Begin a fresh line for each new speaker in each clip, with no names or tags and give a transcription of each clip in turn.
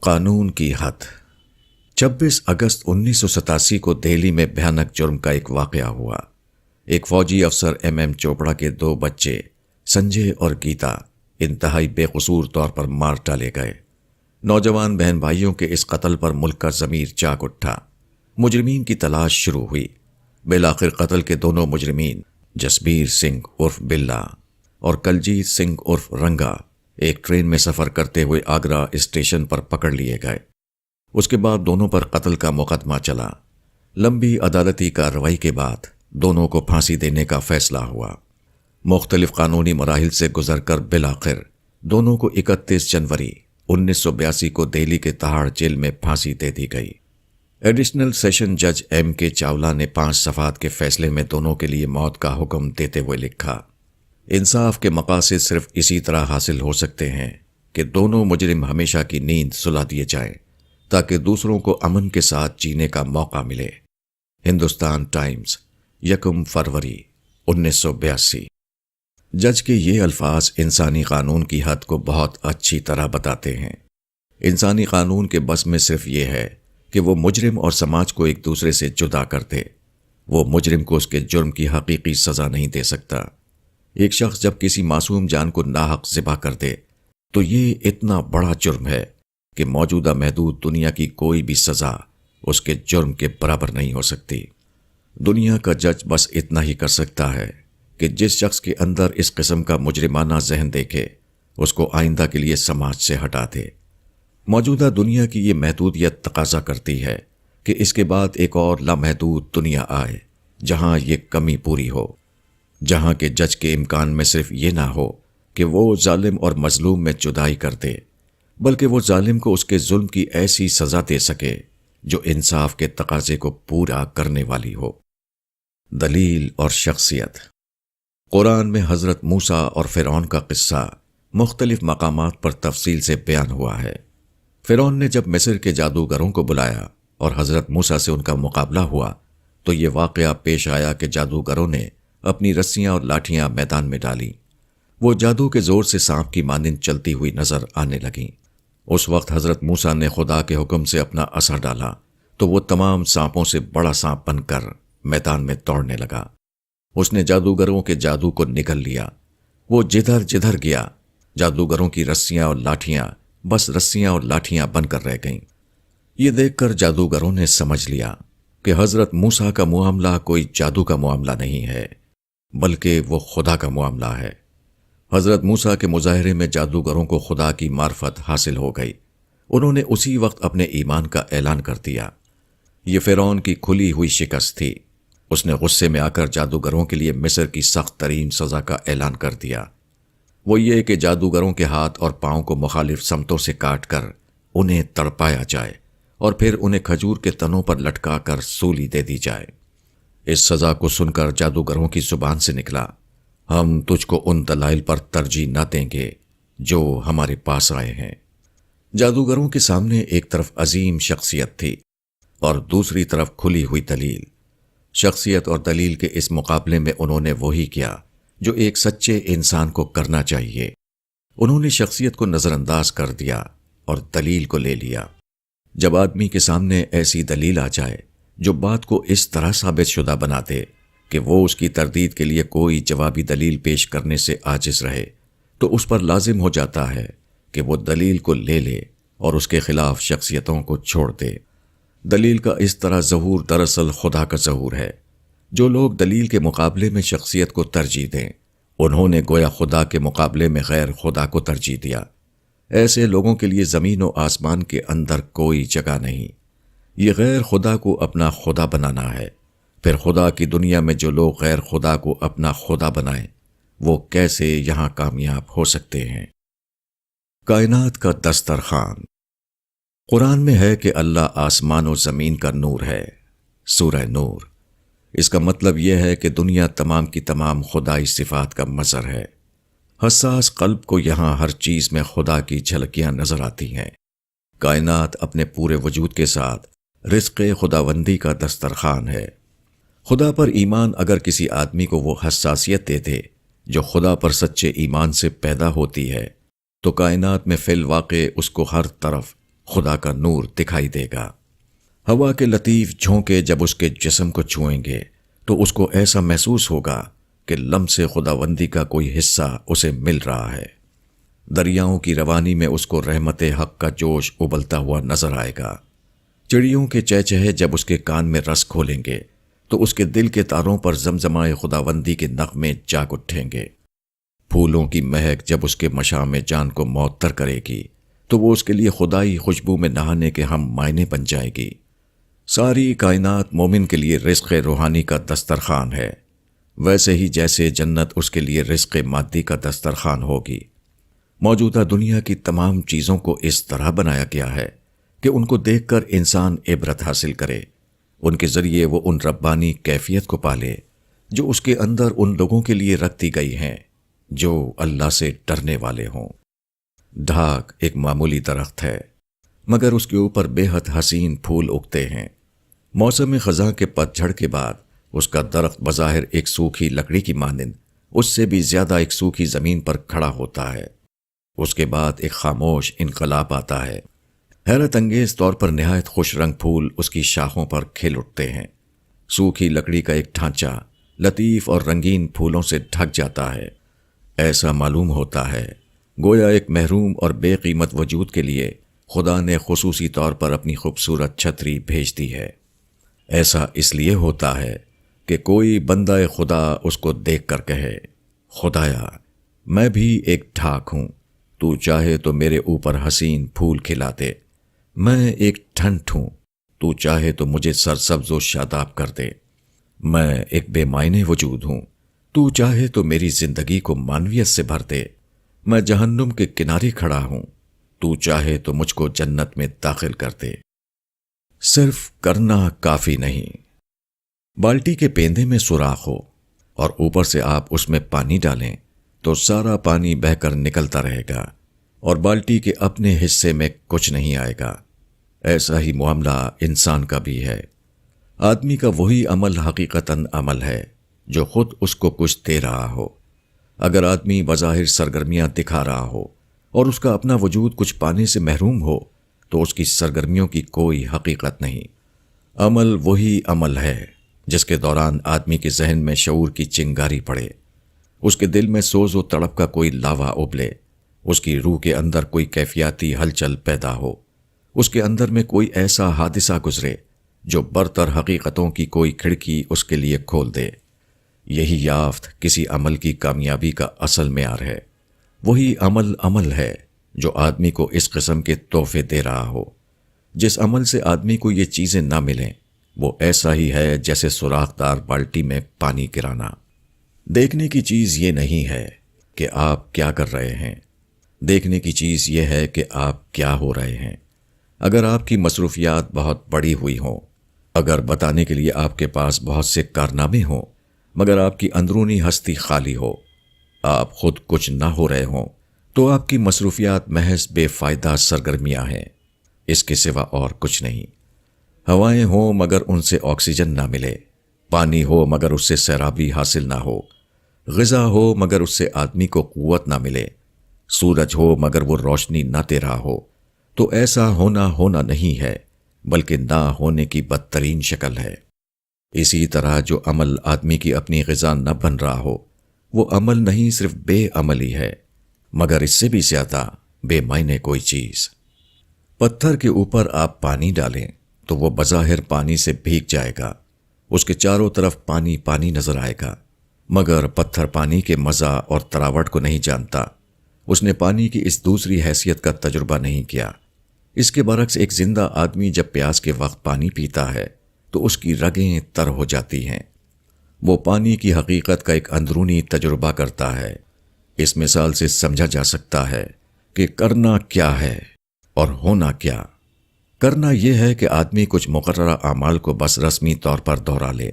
قانون کی حد 26 اگست 1987 کو دہلی میں بھیانک جرم کا ایک واقعہ ہوا۔ ایک فوجی افسر ایم چوپڑا کے 2 بچے سنجے اور گیتا انتہائی بے قصور طور پر مار ڈالے گئے۔ نوجوان بہن بھائیوں کے اس قتل پر ملک کا ضمیر جاگ اٹھا۔ مجرمین کی تلاش شروع ہوئی۔ بالآخر قتل کے دونوں مجرمین جسبیر سنگھ عرف بلا اور کلجیت سنگھ عرف رنگا ایک ٹرین میں سفر کرتے ہوئے آگرہ اسٹیشن پر پکڑ لیے گئے۔ اس کے بعد دونوں پر قتل کا مقدمہ چلا۔ لمبی عدالتی کارروائی کے بعد دونوں کو پھانسی دینے کا فیصلہ ہوا۔ مختلف قانونی مراحل سے گزر کر بالآخر دونوں کو 31 جنوری 1982 کو دہلی کے تہاڑ جیل میں پھانسی دے دی گئی۔ ایڈیشنل سیشن جج ایم کے چاولہ نے 5 صفحات کے فیصلے میں دونوں کے لیے موت کا حکم دیتے ہوئے لکھا، انصاف کے مقاصد صرف اسی طرح حاصل ہو سکتے ہیں کہ دونوں مجرم ہمیشہ کی نیند سلا دیے جائیں تاکہ دوسروں کو امن کے ساتھ جینے کا موقع ملے۔ ہندوستان ٹائمز 1 فروری 1982۔ جج کے یہ الفاظ انسانی قانون کی حد کو بہت اچھی طرح بتاتے ہیں۔ انسانی قانون کے بس میں صرف یہ ہے کہ وہ مجرم اور سماج کو ایک دوسرے سے جدا کر دے۔ وہ مجرم کو اس کے جرم کی حقیقی سزا نہیں دے سکتا۔ ایک شخص جب کسی معصوم جان کو ناحق ذبح کر دے تو یہ اتنا بڑا جرم ہے کہ موجودہ محدود دنیا کی کوئی بھی سزا اس کے جرم کے برابر نہیں ہو سکتی۔ دنیا کا جج بس اتنا ہی کر سکتا ہے کہ جس شخص کے اندر اس قسم کا مجرمانہ ذہن دیکھے اس کو آئندہ کے لیے سماج سے ہٹا دے۔ موجودہ دنیا کی یہ محدودیت تقاضا کرتی ہے کہ اس کے بعد ایک اور لامحدود دنیا آئے جہاں یہ کمی پوری ہو، جہاں کے جج کے امکان میں صرف یہ نہ ہو کہ وہ ظالم اور مظلوم میں جدائی کر دے، بلکہ وہ ظالم کو اس کے ظلم کی ایسی سزا دے سکے جو انصاف کے تقاضے کو پورا کرنے والی ہو۔ دلیل اور شخصیت۔ قرآن میں حضرت موسیٰ اور فرعون کا قصہ مختلف مقامات پر تفصیل سے بیان ہوا ہے۔ فرعون نے جب مصر کے جادوگروں کو بلایا اور حضرت موسیٰ سے ان کا مقابلہ ہوا تو یہ واقعہ پیش آیا کہ جادوگروں نے اپنی رسیاں اور لاٹھیاں میدان میں ڈالیں۔ وہ جادو کے زور سے سانپ کی مانند چلتی ہوئی نظر آنے لگیں۔ اس وقت حضرت موسیٰ نے خدا کے حکم سے اپنا عصا ڈالا تو وہ تمام سانپوں سے بڑا سانپ بن کر میدان میں دوڑنے لگا۔ اس نے جادوگروں کے جادو کو نگل لیا۔ وہ جدھر جدھر گیا جادوگروں کی رسیاں اور لاٹھیاں بس رسیاں اور لاٹھیاں بن کر رہ گئیں۔ یہ دیکھ کر جادوگروں نے سمجھ لیا کہ حضرت موسیٰ کا معاملہ کوئی جادو کا معاملہ نہیں ہے بلکہ وہ خدا کا معاملہ ہے۔ حضرت موسیٰ کے مظاہرے میں جادوگروں کو خدا کی معرفت حاصل ہو گئی۔ انہوں نے اسی وقت اپنے ایمان کا اعلان کر دیا۔ یہ فرعون کی کھلی ہوئی شکست تھی۔ اس نے غصے میں آ کر جادوگروں کے لیے مصر کی سخت ترین سزا کا اعلان کر دیا۔ وہ یہ کہ جادوگروں کے ہاتھ اور پاؤں کو مخالف سمتوں سے کاٹ کر انہیں تڑپایا جائے اور پھر انہیں کھجور کے تنوں پر لٹکا کر سولی دے دی جائے۔ اس سزا کو سن کر جادوگروں کی زبان سے نکلا، ہم تجھ کو ان دلائل پر ترجیح نہ دیں گے جو ہمارے پاس آئے ہیں۔ جادوگروں کے سامنے ایک طرف عظیم شخصیت تھی اور دوسری طرف کھلی ہوئی دلیل۔ شخصیت اور دلیل کے اس مقابلے میں انہوں نے وہی کیا جو ایک سچے انسان کو کرنا چاہیے۔ انہوں نے شخصیت کو نظر انداز کر دیا اور دلیل کو لے لیا۔ جب آدمی کے سامنے ایسی دلیل آ جائے جو بات کو اس طرح ثابت شدہ بنا دے کہ وہ اس کی تردید کے لیے کوئی جوابی دلیل پیش کرنے سے عاجز رہے تو اس پر لازم ہو جاتا ہے کہ وہ دلیل کو لے لے اور اس کے خلاف شخصیتوں کو چھوڑ دے۔ دلیل کا اس طرح ظہور دراصل خدا کا ظہور ہے۔ جو لوگ دلیل کے مقابلے میں شخصیت کو ترجیح دیں انہوں نے گویا خدا کے مقابلے میں غیر خدا کو ترجیح دیا۔ ایسے لوگوں کے لیے زمین و آسمان کے اندر کوئی جگہ نہیں۔ یہ غیر خدا کو اپنا خدا بنانا ہے۔ پھر خدا کی دنیا میں جو لوگ غیر خدا کو اپنا خدا بنائیں وہ کیسے یہاں کامیاب ہو سکتے ہیں؟ کائنات کا دسترخوان۔ قرآن میں ہے کہ اللہ آسمان و زمین کا نور ہے۔ سورہ نور۔ اس کا مطلب یہ ہے کہ دنیا تمام کی تمام خدائی صفات کا مظہر ہے۔ حساس قلب کو یہاں ہر چیز میں خدا کی جھلکیاں نظر آتی ہیں۔ کائنات اپنے پورے وجود کے ساتھ رزق خداوندی کا دسترخوان ہے۔ خدا پر ایمان اگر کسی آدمی کو وہ حساسیت دے دے جو خدا پر سچے ایمان سے پیدا ہوتی ہے تو کائنات میں فی الواقع اس کو ہر طرف خدا کا نور دکھائی دے گا۔ ہوا کے لطیف جھونکے جب اس کے جسم کو چھوئیں گے تو اس کو ایسا محسوس ہوگا کہ لمس خداوندی کا کوئی حصہ اسے مل رہا ہے۔ دریاؤں کی روانی میں اس کو رحمت حق کا جوش ابلتا ہوا نظر آئے گا۔ چڑیوں کے چہچہے جب اس کے کان میں رس کھولیں گے تو اس کے دل کے تاروں پر زمزمائے خداوندی کے نغمے جاگ اٹھیں گے۔ پھولوں کی مہک جب اس کے مشام جان کو معطر کرے گی تو وہ اس کے لیے خدائی خوشبو میں نہانے کے ہم معنی بن جائے گی۔ ساری کائنات مومن کے لیے رزق روحانی کا دسترخوان ہے، ویسے ہی جیسے جنت اس کے لیے رزق مادی کا دسترخوان ہوگی۔ موجودہ دنیا کی تمام چیزوں کو اس طرح بنایا گیا ہے کہ ان کو دیکھ کر انسان عبرت حاصل کرے، ان کے ذریعے وہ ان ربانی کیفیت کو پالے جو اس کے اندر ان لوگوں کے لیے رکھ دی گئی ہیں جو اللہ سے ڈرنے والے ہوں۔ ڈھاک ایک معمولی درخت ہے مگر اس کے اوپر بے حد حسین پھول اگتے ہیں۔ موسم خزاں کے پت جھڑ کے بعد اس کا درخت بظاہر ایک سوکھی لکڑی کی مانند اس سے بھی زیادہ ایک سوکھی زمین پر کھڑا ہوتا ہے۔ اس کے بعد ایک خاموش انقلاب آتا ہے۔ حیرت انگیز طور پر نہایت خوش رنگ پھول اس کی شاخوں پر کھل اٹھتے ہیں۔ سوکھی لکڑی کا ایک ڈھانچہ لطیف اور رنگین پھولوں سے ڈھک جاتا ہے۔ ایسا معلوم ہوتا ہے گویا ایک محروم اور بے قیمت وجود کے لیے خدا نے خصوصی طور پر اپنی خوبصورت چھتری بھیج دی ہے۔ ایسا اس لیے ہوتا ہے کہ کوئی بندہ خدا اس کو دیکھ کر کہے، خدایا میں بھی ایک ڈھاک ہوں، تو چاہے تو میرے اوپر حسین پھول کھلا دے۔ میں ایک ٹھنٹ ہوں، تو چاہے تو مجھے سرسبز و شاداب کر دے۔ میں ایک بے معنی وجود ہوں، تو چاہے تو میری زندگی کو معنویت سے بھر دے۔ میں جہنم کے کنارے کھڑا ہوں، تو چاہے تو مجھ کو جنت میں داخل کر دے۔ صرف کرنا کافی نہیں۔ بالٹی کے پیندے میں سوراخ ہو اور اوپر سے آپ اس میں پانی ڈالیں تو سارا پانی بہہ کر نکلتا رہے گا اور بالٹی کے اپنے حصے میں کچھ نہیں آئے گا۔ ایسا ہی معاملہ انسان کا بھی ہے۔ آدمی کا وہی عمل حقیقتاً عمل ہے جو خود اس کو کچھ دے رہا ہو۔ اگر آدمی بظاہر سرگرمیاں دکھا رہا ہو اور اس کا اپنا وجود کچھ پانے سے محروم ہو تو اس کی سرگرمیوں کی کوئی حقیقت نہیں۔ عمل وہی عمل ہے جس کے دوران آدمی کے ذہن میں شعور کی چنگاری پڑے، اس کے دل میں سوز و تڑپ کا کوئی لاوا ابلے، اس کی روح کے اندر کوئی کیفیاتی ہلچل پیدا ہو، اس کے اندر میں کوئی ایسا حادثہ گزرے جو برتر حقیقتوں کی کوئی کھڑکی اس کے لیے کھول دے۔ یہی یافت کسی عمل کی کامیابی کا اصل معیار ہے۔ وہی عمل ہے جو آدمی کو اس قسم کے تحفے دے رہا ہو۔ جس عمل سے آدمی کو یہ چیزیں نہ ملیں وہ ایسا ہی ہے جیسے سوراخ دار بالٹی میں پانی گرانا۔ دیکھنے کی چیز یہ نہیں ہے کہ آپ کیا کر رہے ہیں، دیکھنے کی چیز یہ ہے کہ آپ کیا ہو رہے ہیں۔ اگر آپ کی مصروفیات بہت بڑی ہوئی ہوں، اگر بتانے کے لیے آپ کے پاس بہت سے کارنامے ہوں مگر آپ کی اندرونی ہستی خالی ہو، آپ خود کچھ نہ ہو رہے ہوں، تو آپ کی مصروفیات محض بے فائدہ سرگرمیاں ہیں، اس کے سوا اور کچھ نہیں۔ ہوائیں ہوں مگر ان سے آکسیجن نہ ملے، پانی ہو مگر اس سے سیرابی حاصل نہ ہو، غذا ہو مگر اس سے آدمی کو قوت نہ ملے، سورج ہو مگر وہ روشنی نہ دے رہا ہو، تو ایسا ہونا نہیں ہے بلکہ نہ ہونے کی بدترین شکل ہے۔ اسی طرح جو عمل آدمی کی اپنی غذا نہ بن رہا ہو وہ عمل نہیں، صرف بے عملی ہے، مگر اس سے بھی زیادہ بے معنی کوئی چیز۔ پتھر کے اوپر آپ پانی ڈالیں تو وہ بظاہر پانی سے بھیگ جائے گا، اس کے چاروں طرف پانی پانی نظر آئے گا، مگر پتھر پانی کے مزہ اور تراوٹ کو نہیں جانتا، اس نے پانی کی اس دوسری حیثیت کا تجربہ نہیں کیا۔ اس کے برعکس ایک زندہ آدمی جب پیاس کے وقت پانی پیتا ہے تو اس کی رگیں تر ہو جاتی ہیں، وہ پانی کی حقیقت کا ایک اندرونی تجربہ کرتا ہے۔ اس مثال سے سمجھا جا سکتا ہے کہ کرنا کیا ہے اور ہونا کیا۔ کرنا یہ ہے کہ آدمی کچھ مقررہ اعمال کو بس رسمی طور پر دہرا لے،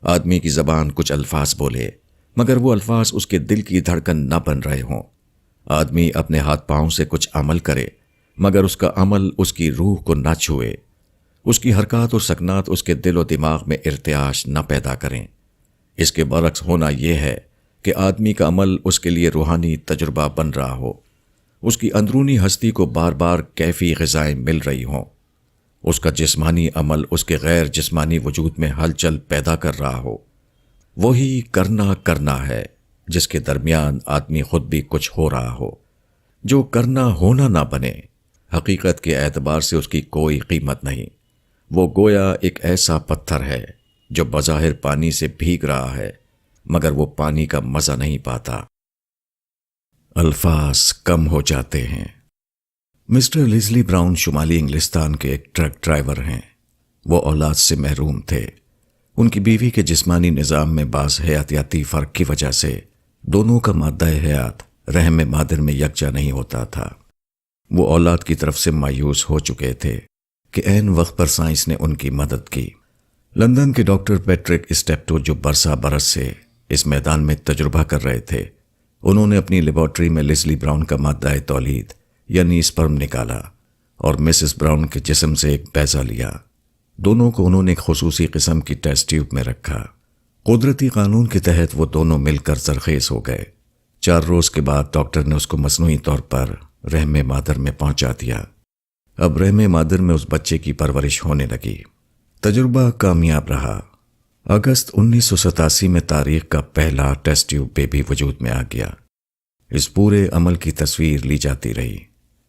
آدمی کی زبان کچھ الفاظ بولے مگر وہ الفاظ اس کے دل کی دھڑکن نہ بن رہے ہوں، آدمی اپنے ہاتھ پاؤں سے کچھ عمل کرے مگر اس کا عمل اس کی روح کو نہ چھوئے، اس کی حرکات اور سکنات اس کے دل و دماغ میں ارتعاش نہ پیدا کریں۔ اس کے برعکس ہونا یہ ہے کہ آدمی کا عمل اس کے لیے روحانی تجربہ بن رہا ہو، اس کی اندرونی ہستی کو بار بار کیفی غذائیں مل رہی ہوں، اس کا جسمانی عمل اس کے غیر جسمانی وجود میں ہلچل پیدا کر رہا ہو۔ وہی کرنا ہے جس کے درمیان آدمی خود بھی کچھ ہو رہا ہو۔ جو کرنا ہونا نہ بنے، حقیقت کے اعتبار سے اس کی کوئی قیمت نہیں۔ وہ گویا ایک ایسا پتھر ہے جو بظاہر پانی سے بھیگ رہا ہے مگر وہ پانی کا مزہ نہیں پاتا۔ الفاظ کم ہو جاتے ہیں۔ مسٹر لیزلی براؤن شمالی انگلستان کے ایک ٹرک ڈرائیور ہیں۔ وہ اولاد سے محروم تھے۔ ان کی بیوی کے جسمانی نظام میں بعض حیاتیاتی فرق کی وجہ سے دونوں کا مادہ حیات رحم مادر میں یکجا نہیں ہوتا تھا۔ وہ اولاد کی طرف سے مایوس ہو چکے تھے کہ عین وقت پر سائنس نے ان کی مدد کی۔ لندن کے ڈاکٹر پیٹرک اسٹیپٹو جو برسا برس سے اس میدان میں تجربہ کر رہے تھے، انہوں نے اپنی لیبارٹری میں لیزلی براؤن کا مادہ تولید یعنی اسپرم نکالا اور مسز براؤن کے جسم سے ایک بیضہ لیا۔ دونوں کو انہوں نے ایک خصوصی قسم کی ٹیسٹ ٹیوب میں رکھا۔ قدرتی قانون کے تحت وہ دونوں مل کر زرخیز ہو گئے۔ 4 روز کے بعد ڈاکٹر نے اس کو مصنوعی طور پر رحم مادر میں پہنچا دیا۔ اب رحم مادر میں اس بچے کی پرورش ہونے لگی۔ تجربہ کامیاب رہا۔ اگست 1987 میں تاریخ کا پہلا ٹیسٹ ٹیوب بیبی وجود میں آ گیا۔ اس پورے عمل کی تصویر لی جاتی رہی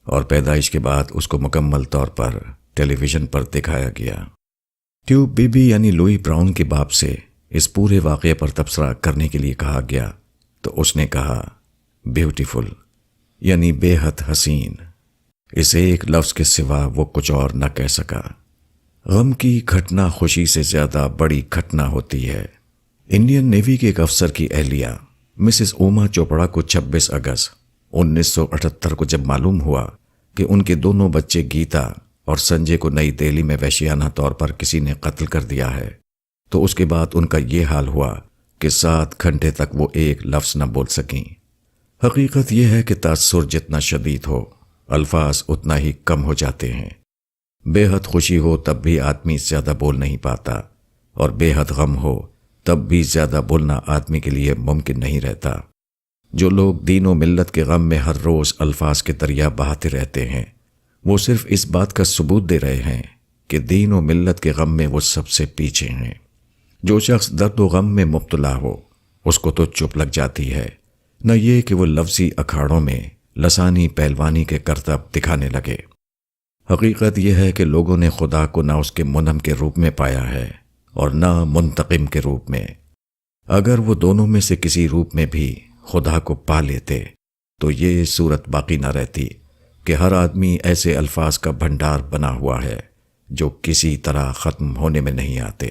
اور پیدائش کے بعد اس کو مکمل طور پر ٹیلی ویژن پر دکھایا گیا۔ ٹیوب بیبی یعنی لوئی براؤن کے باپ سے اس پورے واقعے پر تبصرہ کرنے کے لیے کہا گیا تو اس نے کہا بیوٹیفل یعنی بے حد حسین۔ اس ایک لفظ کے سوا وہ کچھ اور نہ کہہ سکا۔ غم کی گھٹنا خوشی سے زیادہ بڑی گھٹنا ہوتی ہے۔ انڈین نیوی کے ایک افسر کی اہلیہ مسز اوما چوپڑا کو 26 اگست 1978 کو جب معلوم ہوا کہ ان کے دونوں بچے گیتا اور سنجے کو نئی دہلی میں وحشیانہ طور پر کسی نے قتل کر دیا ہے، تو اس کے بعد ان کا یہ حال ہوا کہ 7 گھنٹے تک وہ ایک لفظ نہ بول سکیں۔ حقیقت یہ ہے کہ تاثر جتنا شدید ہو، الفاظ اتنا ہی کم ہو جاتے ہیں۔ بے حد خوشی ہو تب بھی آدمی زیادہ بول نہیں پاتا، اور بے حد غم ہو تب بھی زیادہ بولنا آدمی کے لیے ممکن نہیں رہتا۔ جو لوگ دین و ملت کے غم میں ہر روز الفاظ کے دریا بہاتے رہتے ہیں، وہ صرف اس بات کا ثبوت دے رہے ہیں کہ دین و ملت کے غم میں وہ سب سے پیچھے ہیں۔ جو شخص درد و غم میں مبتلا ہو، اس کو تو چپ لگ جاتی ہے، نہ یہ کہ وہ لفظی اکھاڑوں میں لسانی پہلوانی کے کرتب دکھانے لگے۔ حقیقت یہ ہے کہ لوگوں نے خدا کو نہ اس کے منعم کے روپ میں پایا ہے اور نہ منتقم کے روپ میں۔ اگر وہ دونوں میں سے کسی روپ میں بھی خدا کو پا لیتے تو یہ صورت باقی نہ رہتی کہ ہر آدمی ایسے الفاظ کا بھنڈار بنا ہوا ہے جو کسی طرح ختم ہونے میں نہیں آتے۔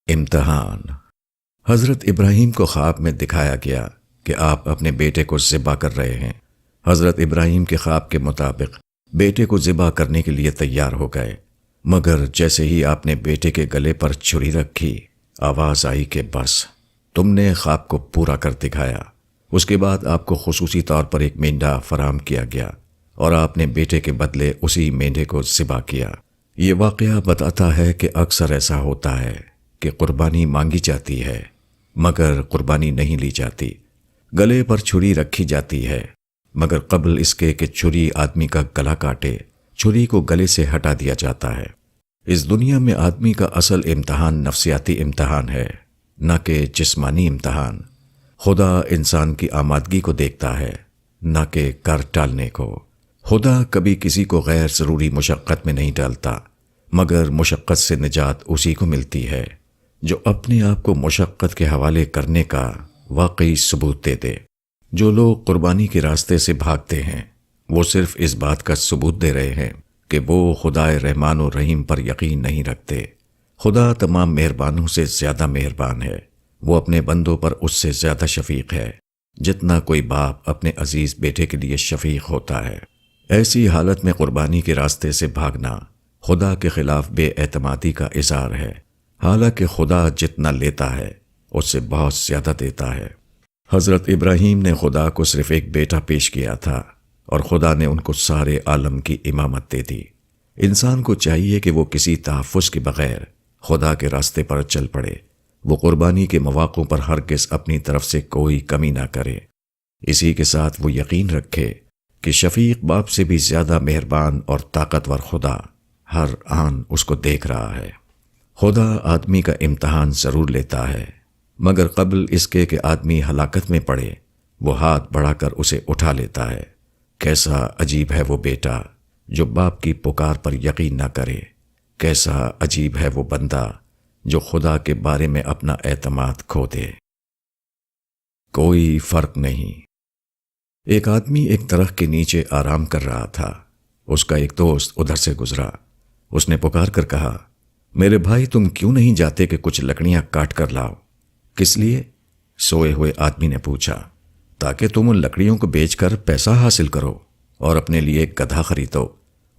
امتحان۔ حضرت ابراہیم کو خواب میں دکھایا گیا کہ آپ اپنے بیٹے کو ذبح کر رہے ہیں۔ حضرت ابراہیم کے خواب کے مطابق بیٹے کو ذبح کرنے کے لیے تیار ہو گئے، مگر جیسے ہی آپ نے بیٹے کے گلے پر چھری رکھی، آواز آئی کہ بس، تم نے خواب کو پورا کر دکھایا۔ اس کے بعد آپ کو خصوصی طور پر ایک مینڈھا فراہم کیا گیا اور آپ نے بیٹے کے بدلے اسی مینڈھے کو ذبح کیا۔ یہ واقعہ بتاتا ہے کہ اکثر ایسا ہوتا ہے کہ قربانی مانگی جاتی ہے مگر قربانی نہیں لی جاتی۔ گلے پر چھری رکھی جاتی ہے مگر قبل اس کے کہ چھری آدمی کا گلا کاٹے، چھری کو گلے سے ہٹا دیا جاتا ہے۔ اس دنیا میں آدمی کا اصل امتحان نفسیاتی امتحان ہے، نہ کہ جسمانی امتحان۔ خدا انسان کی آمادگی کو دیکھتا ہے، نہ کہ کر ٹالنے کو۔ خدا کبھی کسی کو غیر ضروری مشقت میں نہیں ڈالتا، مگر مشقت سے نجات اسی کو ملتی ہے جو اپنے آپ کو مشقت کے حوالے کرنے کا واقعی ثبوت دے دے۔ جو لوگ قربانی کے راستے سے بھاگتے ہیں، وہ صرف اس بات کا ثبوت دے رہے ہیں کہ وہ خدائے رحمان و رحیم پر یقین نہیں رکھتے۔ خدا تمام مہربانوں سے زیادہ مہربان ہے۔ وہ اپنے بندوں پر اس سے زیادہ شفیق ہے جتنا کوئی باپ اپنے عزیز بیٹے کے لیے شفیق ہوتا ہے۔ ایسی حالت میں قربانی کے راستے سے بھاگنا خدا کے خلاف بے اعتمادی کا اظہار ہے، حالانکہ خدا جتنا لیتا ہے اس سے بہت زیادہ دیتا ہے۔ حضرت ابراہیم نے خدا کو صرف ایک بیٹا پیش کیا تھا اور خدا نے ان کو سارے عالم کی امامت دے دی۔ انسان کو چاہیے کہ وہ کسی تحفظ کے بغیر خدا کے راستے پر چل پڑے۔ وہ قربانی کے مواقع پر ہرگز اپنی طرف سے کوئی کمی نہ کرے۔ اسی کے ساتھ وہ یقین رکھے کہ شفیق باپ سے بھی زیادہ مہربان اور طاقتور خدا ہر آن اس کو دیکھ رہا ہے۔ خدا آدمی کا امتحان ضرور لیتا ہے، مگر قبل اس کے کہ آدمی ہلاکت میں پڑے وہ ہاتھ بڑھا کر اسے اٹھا لیتا ہے۔ کیسا عجیب ہے وہ بیٹا جو باپ کی پکار پر یقین نہ کرے، کیسا عجیب ہے وہ بندہ جو خدا کے بارے میں اپنا اعتماد کھو دے۔ کوئی فرق نہیں۔ ایک آدمی ایک درخت کے نیچے آرام کر رہا تھا۔ اس کا ایک دوست ادھر سے گزرا۔ اس نے پکار کر کہا، میرے بھائی تم کیوں نہیں جاتے کہ کچھ لکڑیاں کاٹ کر لاؤ؟ کس لیے؟ سوئے ہوئے آدمی نے پوچھا۔ تاکہ تم ان لکڑیوں کو بیچ کر پیسہ حاصل کرو اور اپنے لیے ایک گدھا خریدو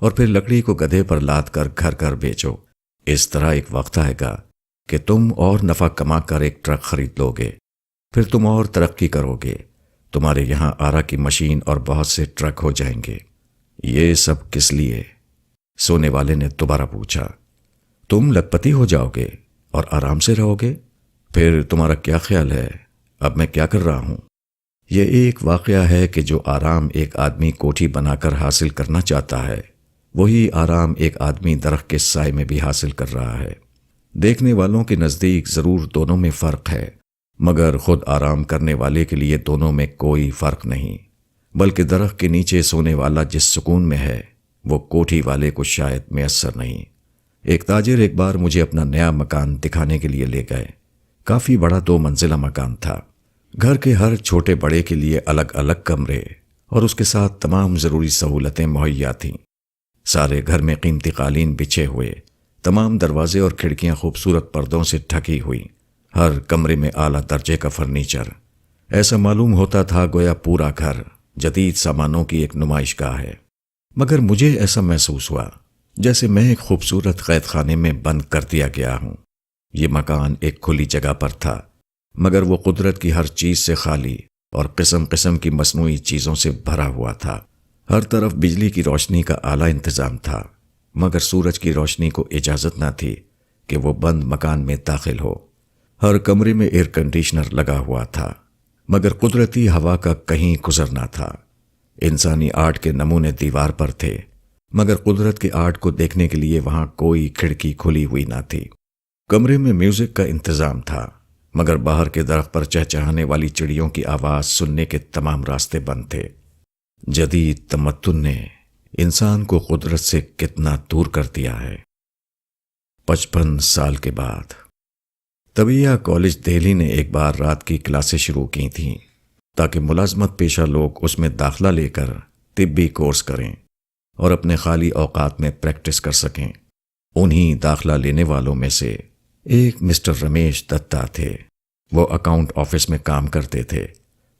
اور پھر لکڑی کو گدھے پر لاد کر گھر گھر بیچو۔ اس طرح ایک وقت آئے گا کہ تم اور نفع کما کر ایک ٹرک خرید لو گے، پھر تم اور ترقی کرو گے، تمہارے یہاں آرا کی مشین اور بہت سے ٹرک ہو جائیں گے۔ یہ سب کس لیے؟ سونے والے نے دوبارہ پوچھا۔ تم لکھ پتی ہو جاؤ گے اور آرام سے رہو گے۔ پھر تمہارا کیا خیال ہے اب میں کیا کر رہا ہوں؟ یہ ایک واقعہ ہے کہ جو آرام ایک آدمی کوٹھی بنا کر حاصل کرنا چاہتا ہے، وہی آرام ایک آدمی درخت کے سائے میں بھی حاصل کر رہا ہے۔ دیکھنے والوں کے نزدیک ضرور دونوں میں فرق ہے، مگر خود آرام کرنے والے کے لیے دونوں میں کوئی فرق نہیں، بلکہ درخت کے نیچے سونے والا جس سکون میں ہے وہ کوٹھی والے کو شاید میسر نہیں۔ ایک تاجر ایک بار مجھے اپنا نیا مکان دکھانے کے لیے لے گئے۔ کافی بڑا 2 منزلہ مکان تھا۔ گھر کے ہر چھوٹے بڑے کے لیے الگ الگ کمرے اور اس کے ساتھ تمام ضروری سہولتیں مہیا تھیں۔ سارے گھر میں قیمتی قالین بچھے ہوئے، تمام دروازے اور کھڑکیاں خوبصورت پردوں سے ڈھکی ہوئی، ہر کمرے میں اعلیٰ درجے کا فرنیچر۔ ایسا معلوم ہوتا تھا گویا پورا گھر جدید سامانوں کی ایک نمائش گاہ ہے، مگر مجھے ایسا محسوس ہوا جیسے میں ایک خوبصورت قید خانے میں بند کر دیا گیا ہوں۔ یہ مکان ایک کھلی جگہ پر تھا، مگر وہ قدرت کی ہر چیز سے خالی اور قسم قسم کی مصنوعی چیزوں سے بھرا ہوا تھا۔ ہر طرف بجلی کی روشنی کا اعلیٰ انتظام تھا، مگر سورج کی روشنی کو اجازت نہ تھی کہ وہ بند مکان میں داخل ہو۔ ہر کمرے میں ایئر کنڈیشنر لگا ہوا تھا، مگر قدرتی ہوا کا کہیں گزر نہ تھا۔ انسانی آرٹ کے نمونے دیوار پر تھے، مگر قدرت کے آرٹ کو دیکھنے کے لیے وہاں کوئی کھڑکی کھلی ہوئی نہ تھی۔ کمرے میں میوزک کا انتظام تھا، مگر باہر کے درخت پر چہچہانے والی چڑیوں کی آواز سننے کے تمام راستے بند تھے۔ جدید تمدن نے انسان کو قدرت سے کتنا دور کر دیا ہے۔ 55 سال کے بعد طبیہ کالج دہلی نے ایک بار رات کی کلاسیں شروع کی تھیں تاکہ ملازمت پیشہ لوگ اس میں داخلہ لے کر طبی کورس کریں اور اپنے خالی اوقات میں پریکٹس کر سکیں۔ انہی داخلہ لینے والوں میں سے ایک مسٹر رمیش دتا تھے۔ وہ اکاؤنٹ آفس میں کام کرتے تھے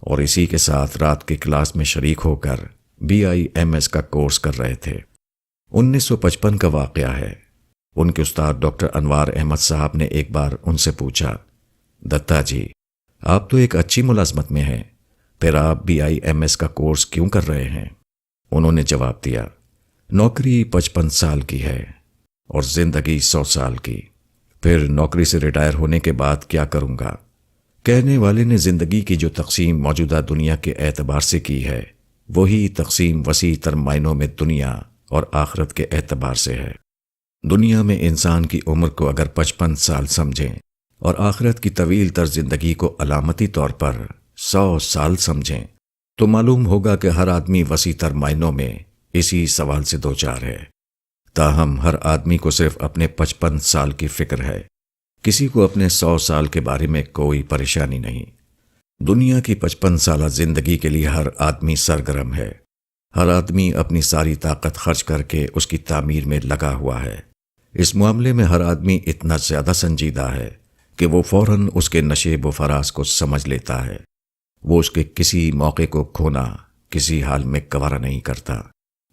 اور اسی کے ساتھ رات کی کلاس میں شریک ہو کر BIMS کا کورس کر رہے تھے۔ 1955 کا واقعہ ہے۔ ان کے استاد ڈاکٹر انوار احمد صاحب نے ایک بار ان سے پوچھا، دتا جی آپ تو ایک اچھی ملازمت میں ہیں، پھر آپ BIMS کا کورس کیوں کر رہے ہیں؟ انہوں نے جواب دیا، نوکری 55 سال کی ہے اور زندگی 100 سال کی، پھر نوکری سے ریٹائر ہونے کے بعد کیا کروں گا؟ کہنے والے نے زندگی کی جو تقسیم موجودہ دنیا کے اعتبار سے کی ہے، وہی تقسیم وسیع تر معنوں میں دنیا اور آخرت کے اعتبار سے ہے۔ دنیا میں انسان کی عمر کو اگر 55 سال سمجھیں اور آخرت کی طویل تر زندگی کو علامتی طور پر 100 سال سمجھیں تو معلوم ہوگا کہ ہر آدمی وسیع تر معنوں میں اسی سوال سے دوچار ہے۔ تاہم ہر آدمی کو صرف اپنے 55 سال کی فکر ہے، کسی کو اپنے 100 سال کے بارے میں کوئی پریشانی نہیں۔ دنیا کی 55 سالہ زندگی کے لیے ہر آدمی سرگرم ہے، ہر آدمی اپنی ساری طاقت خرچ کر کے اس کی تعمیر میں لگا ہوا ہے۔ اس معاملے میں ہر آدمی اتنا زیادہ سنجیدہ ہے کہ وہ فوراً اس کے نشیب و فراز کو سمجھ لیتا ہے۔ وہ اس کے کسی موقع کو کھونا کسی حال میں گوارا نہیں کرتا۔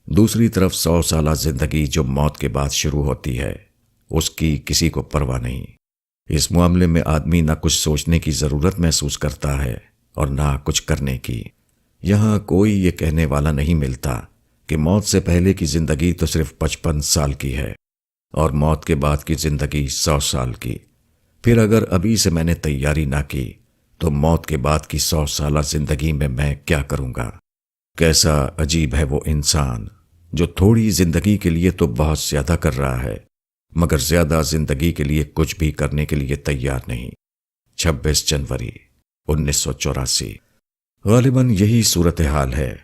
دوسری طرف 100 سالہ زندگی جو موت کے بعد شروع ہوتی ہے، اس کی کسی کو پرواہ نہیں۔ اس معاملے میں آدمی نہ کچھ سوچنے کی ضرورت محسوس کرتا ہے اور نہ کچھ کرنے کی۔ یہاں کوئی یہ کہنے والا نہیں ملتا کہ موت سے پہلے کی زندگی تو صرف 55 سال کی ہے اور موت کے بعد کی زندگی 100 سال کی۔ پھر اگر ابھی سے میں نے تیاری نہ کی تو موت کے بعد کی 100 سالہ زندگی میں کیا کروں گا؟ کیسا عجیب ہے وہ انسان جو تھوڑی زندگی کے لیے تو بہت زیادہ کر رہا ہے، مگر زیادہ زندگی کے لیے کچھ بھی کرنے کے لیے تیار نہیں۔ 26 جنوری 1984۔ غالباً یہی صورتحال ہے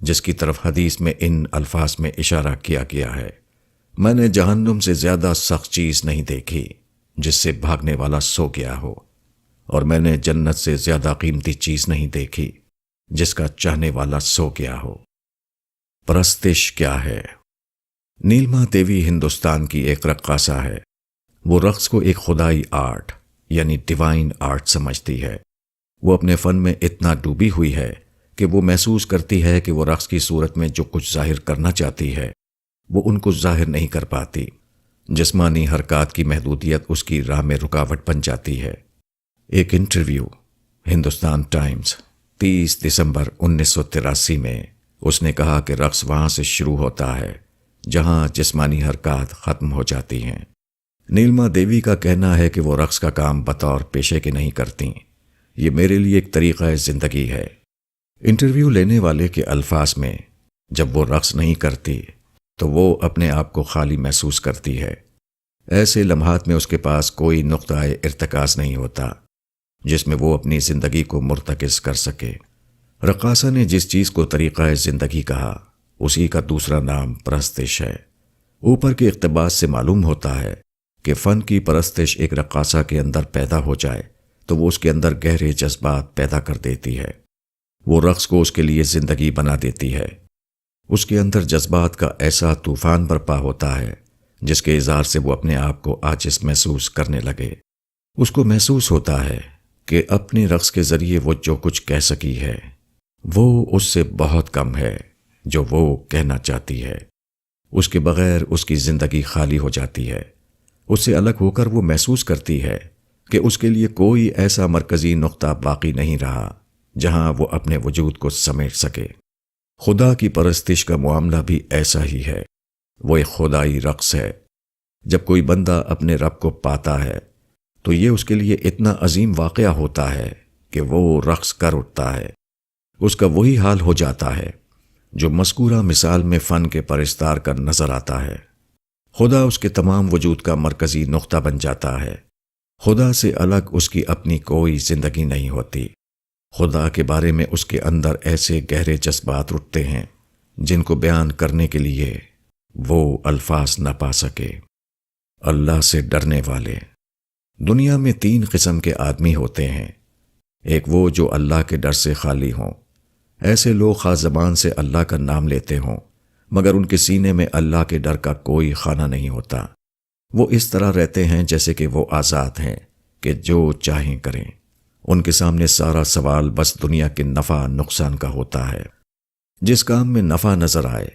جس کی طرف حدیث میں ان الفاظ میں اشارہ کیا گیا ہے۔ میں نے جہنم سے زیادہ سخت چیز نہیں دیکھی جس سے بھاگنے والا سو گیا ہو، اور میں نے جنت سے زیادہ قیمتی چیز نہیں دیکھی جس کا چاہنے والا سو گیا ہو۔ پرستش کیا ہے؟ نیلما دیوی ہندوستان کی ایک رقاصہ ہے۔ وہ رقص کو ایک خدائی آرٹ یعنی ڈیوائن آرٹ سمجھتی ہے۔ وہ اپنے فن میں اتنا ڈوبی ہوئی ہے کہ وہ محسوس کرتی ہے کہ وہ رقص کی صورت میں جو کچھ ظاہر کرنا چاہتی ہے وہ ان کو ظاہر نہیں کر پاتی۔ جسمانی حرکات کی محدودیت اس کی راہ میں رکاوٹ بن جاتی ہے۔ ایک انٹرویو ہندوستان ٹائمز 30 دسمبر 1983 میں اس نے کہا کہ رقص وہاں سے شروع ہوتا ہے جہاں جسمانی حرکات ختم ہو جاتی ہیں۔ نیلما دیوی کا کہنا ہے کہ وہ رقص کا کام بطور پیشے کے نہیں کرتی، یہ میرے لیے ایک طریقہ زندگی ہے۔ انٹرویو لینے والے کے الفاظ میں جب وہ رقص نہیں کرتی تو وہ اپنے آپ کو خالی محسوس کرتی ہے۔ ایسے لمحات میں اس کے پاس کوئی نقطہ ارتکاز نہیں ہوتا جس میں وہ اپنی زندگی کو مرتکز کر سکے۔ رقاصہ نے جس چیز کو طریقہ زندگی کہا اسی کا دوسرا نام پرستش ہے۔ اوپر کے اقتباس سے معلوم ہوتا ہے کہ فن کی پرستش ایک رقاصہ کے اندر پیدا ہو جائے تو وہ اس کے اندر گہرے جذبات پیدا کر دیتی ہے۔ وہ رقص کو اس کے لیے زندگی بنا دیتی ہے۔ اس کے اندر جذبات کا ایسا طوفان برپا ہوتا ہے جس کے اظہار سے وہ اپنے آپ کو عاجز محسوس کرنے لگے۔ اس کو محسوس ہوتا ہے کہ اپنے رقص کے ذریعے وہ جو کچھ کہہ سکی ہے وہ اس سے بہت کم ہے جو وہ کہنا چاہتی ہے۔ اس کے بغیر اس کی زندگی خالی ہو جاتی ہے۔ اس سے الگ ہو کر وہ محسوس کرتی ہے کہ اس کے لیے کوئی ایسا مرکزی نقطہ باقی نہیں رہا جہاں وہ اپنے وجود کو سمیٹ سکے۔ خدا کی پرستش کا معاملہ بھی ایسا ہی ہے۔ وہ ایک خدائی رقص ہے۔ جب کوئی بندہ اپنے رب کو پاتا ہے تو یہ اس کے لیے اتنا عظیم واقعہ ہوتا ہے کہ وہ رقص کر اٹھتا ہے۔ اس کا وہی حال ہو جاتا ہے جو مذکورہ مثال میں فن کے پرستار کا نظر آتا ہے۔ خدا اس کے تمام وجود کا مرکزی نقطہ بن جاتا ہے۔ خدا سے الگ اس کی اپنی کوئی زندگی نہیں ہوتی۔ خدا کے بارے میں اس کے اندر ایسے گہرے جذبات اٹھتے ہیں جن کو بیان کرنے کے لیے وہ الفاظ نہ پا سکے۔ اللہ سے ڈرنے والے۔ دنیا میں 3 قسم کے آدمی ہوتے ہیں۔ ایک وہ جو اللہ کے ڈر سے خالی ہوں۔ ایسے لوگ خاص زبان سے اللہ کا نام لیتے ہوں مگر ان کے سینے میں اللہ کے ڈر کا کوئی خانہ نہیں ہوتا۔ وہ اس طرح رہتے ہیں جیسے کہ وہ آزاد ہیں کہ جو چاہیں کریں۔ ان کے سامنے سارا سوال بس دنیا کے نفع نقصان کا ہوتا ہے۔ جس کام میں نفع نظر آئے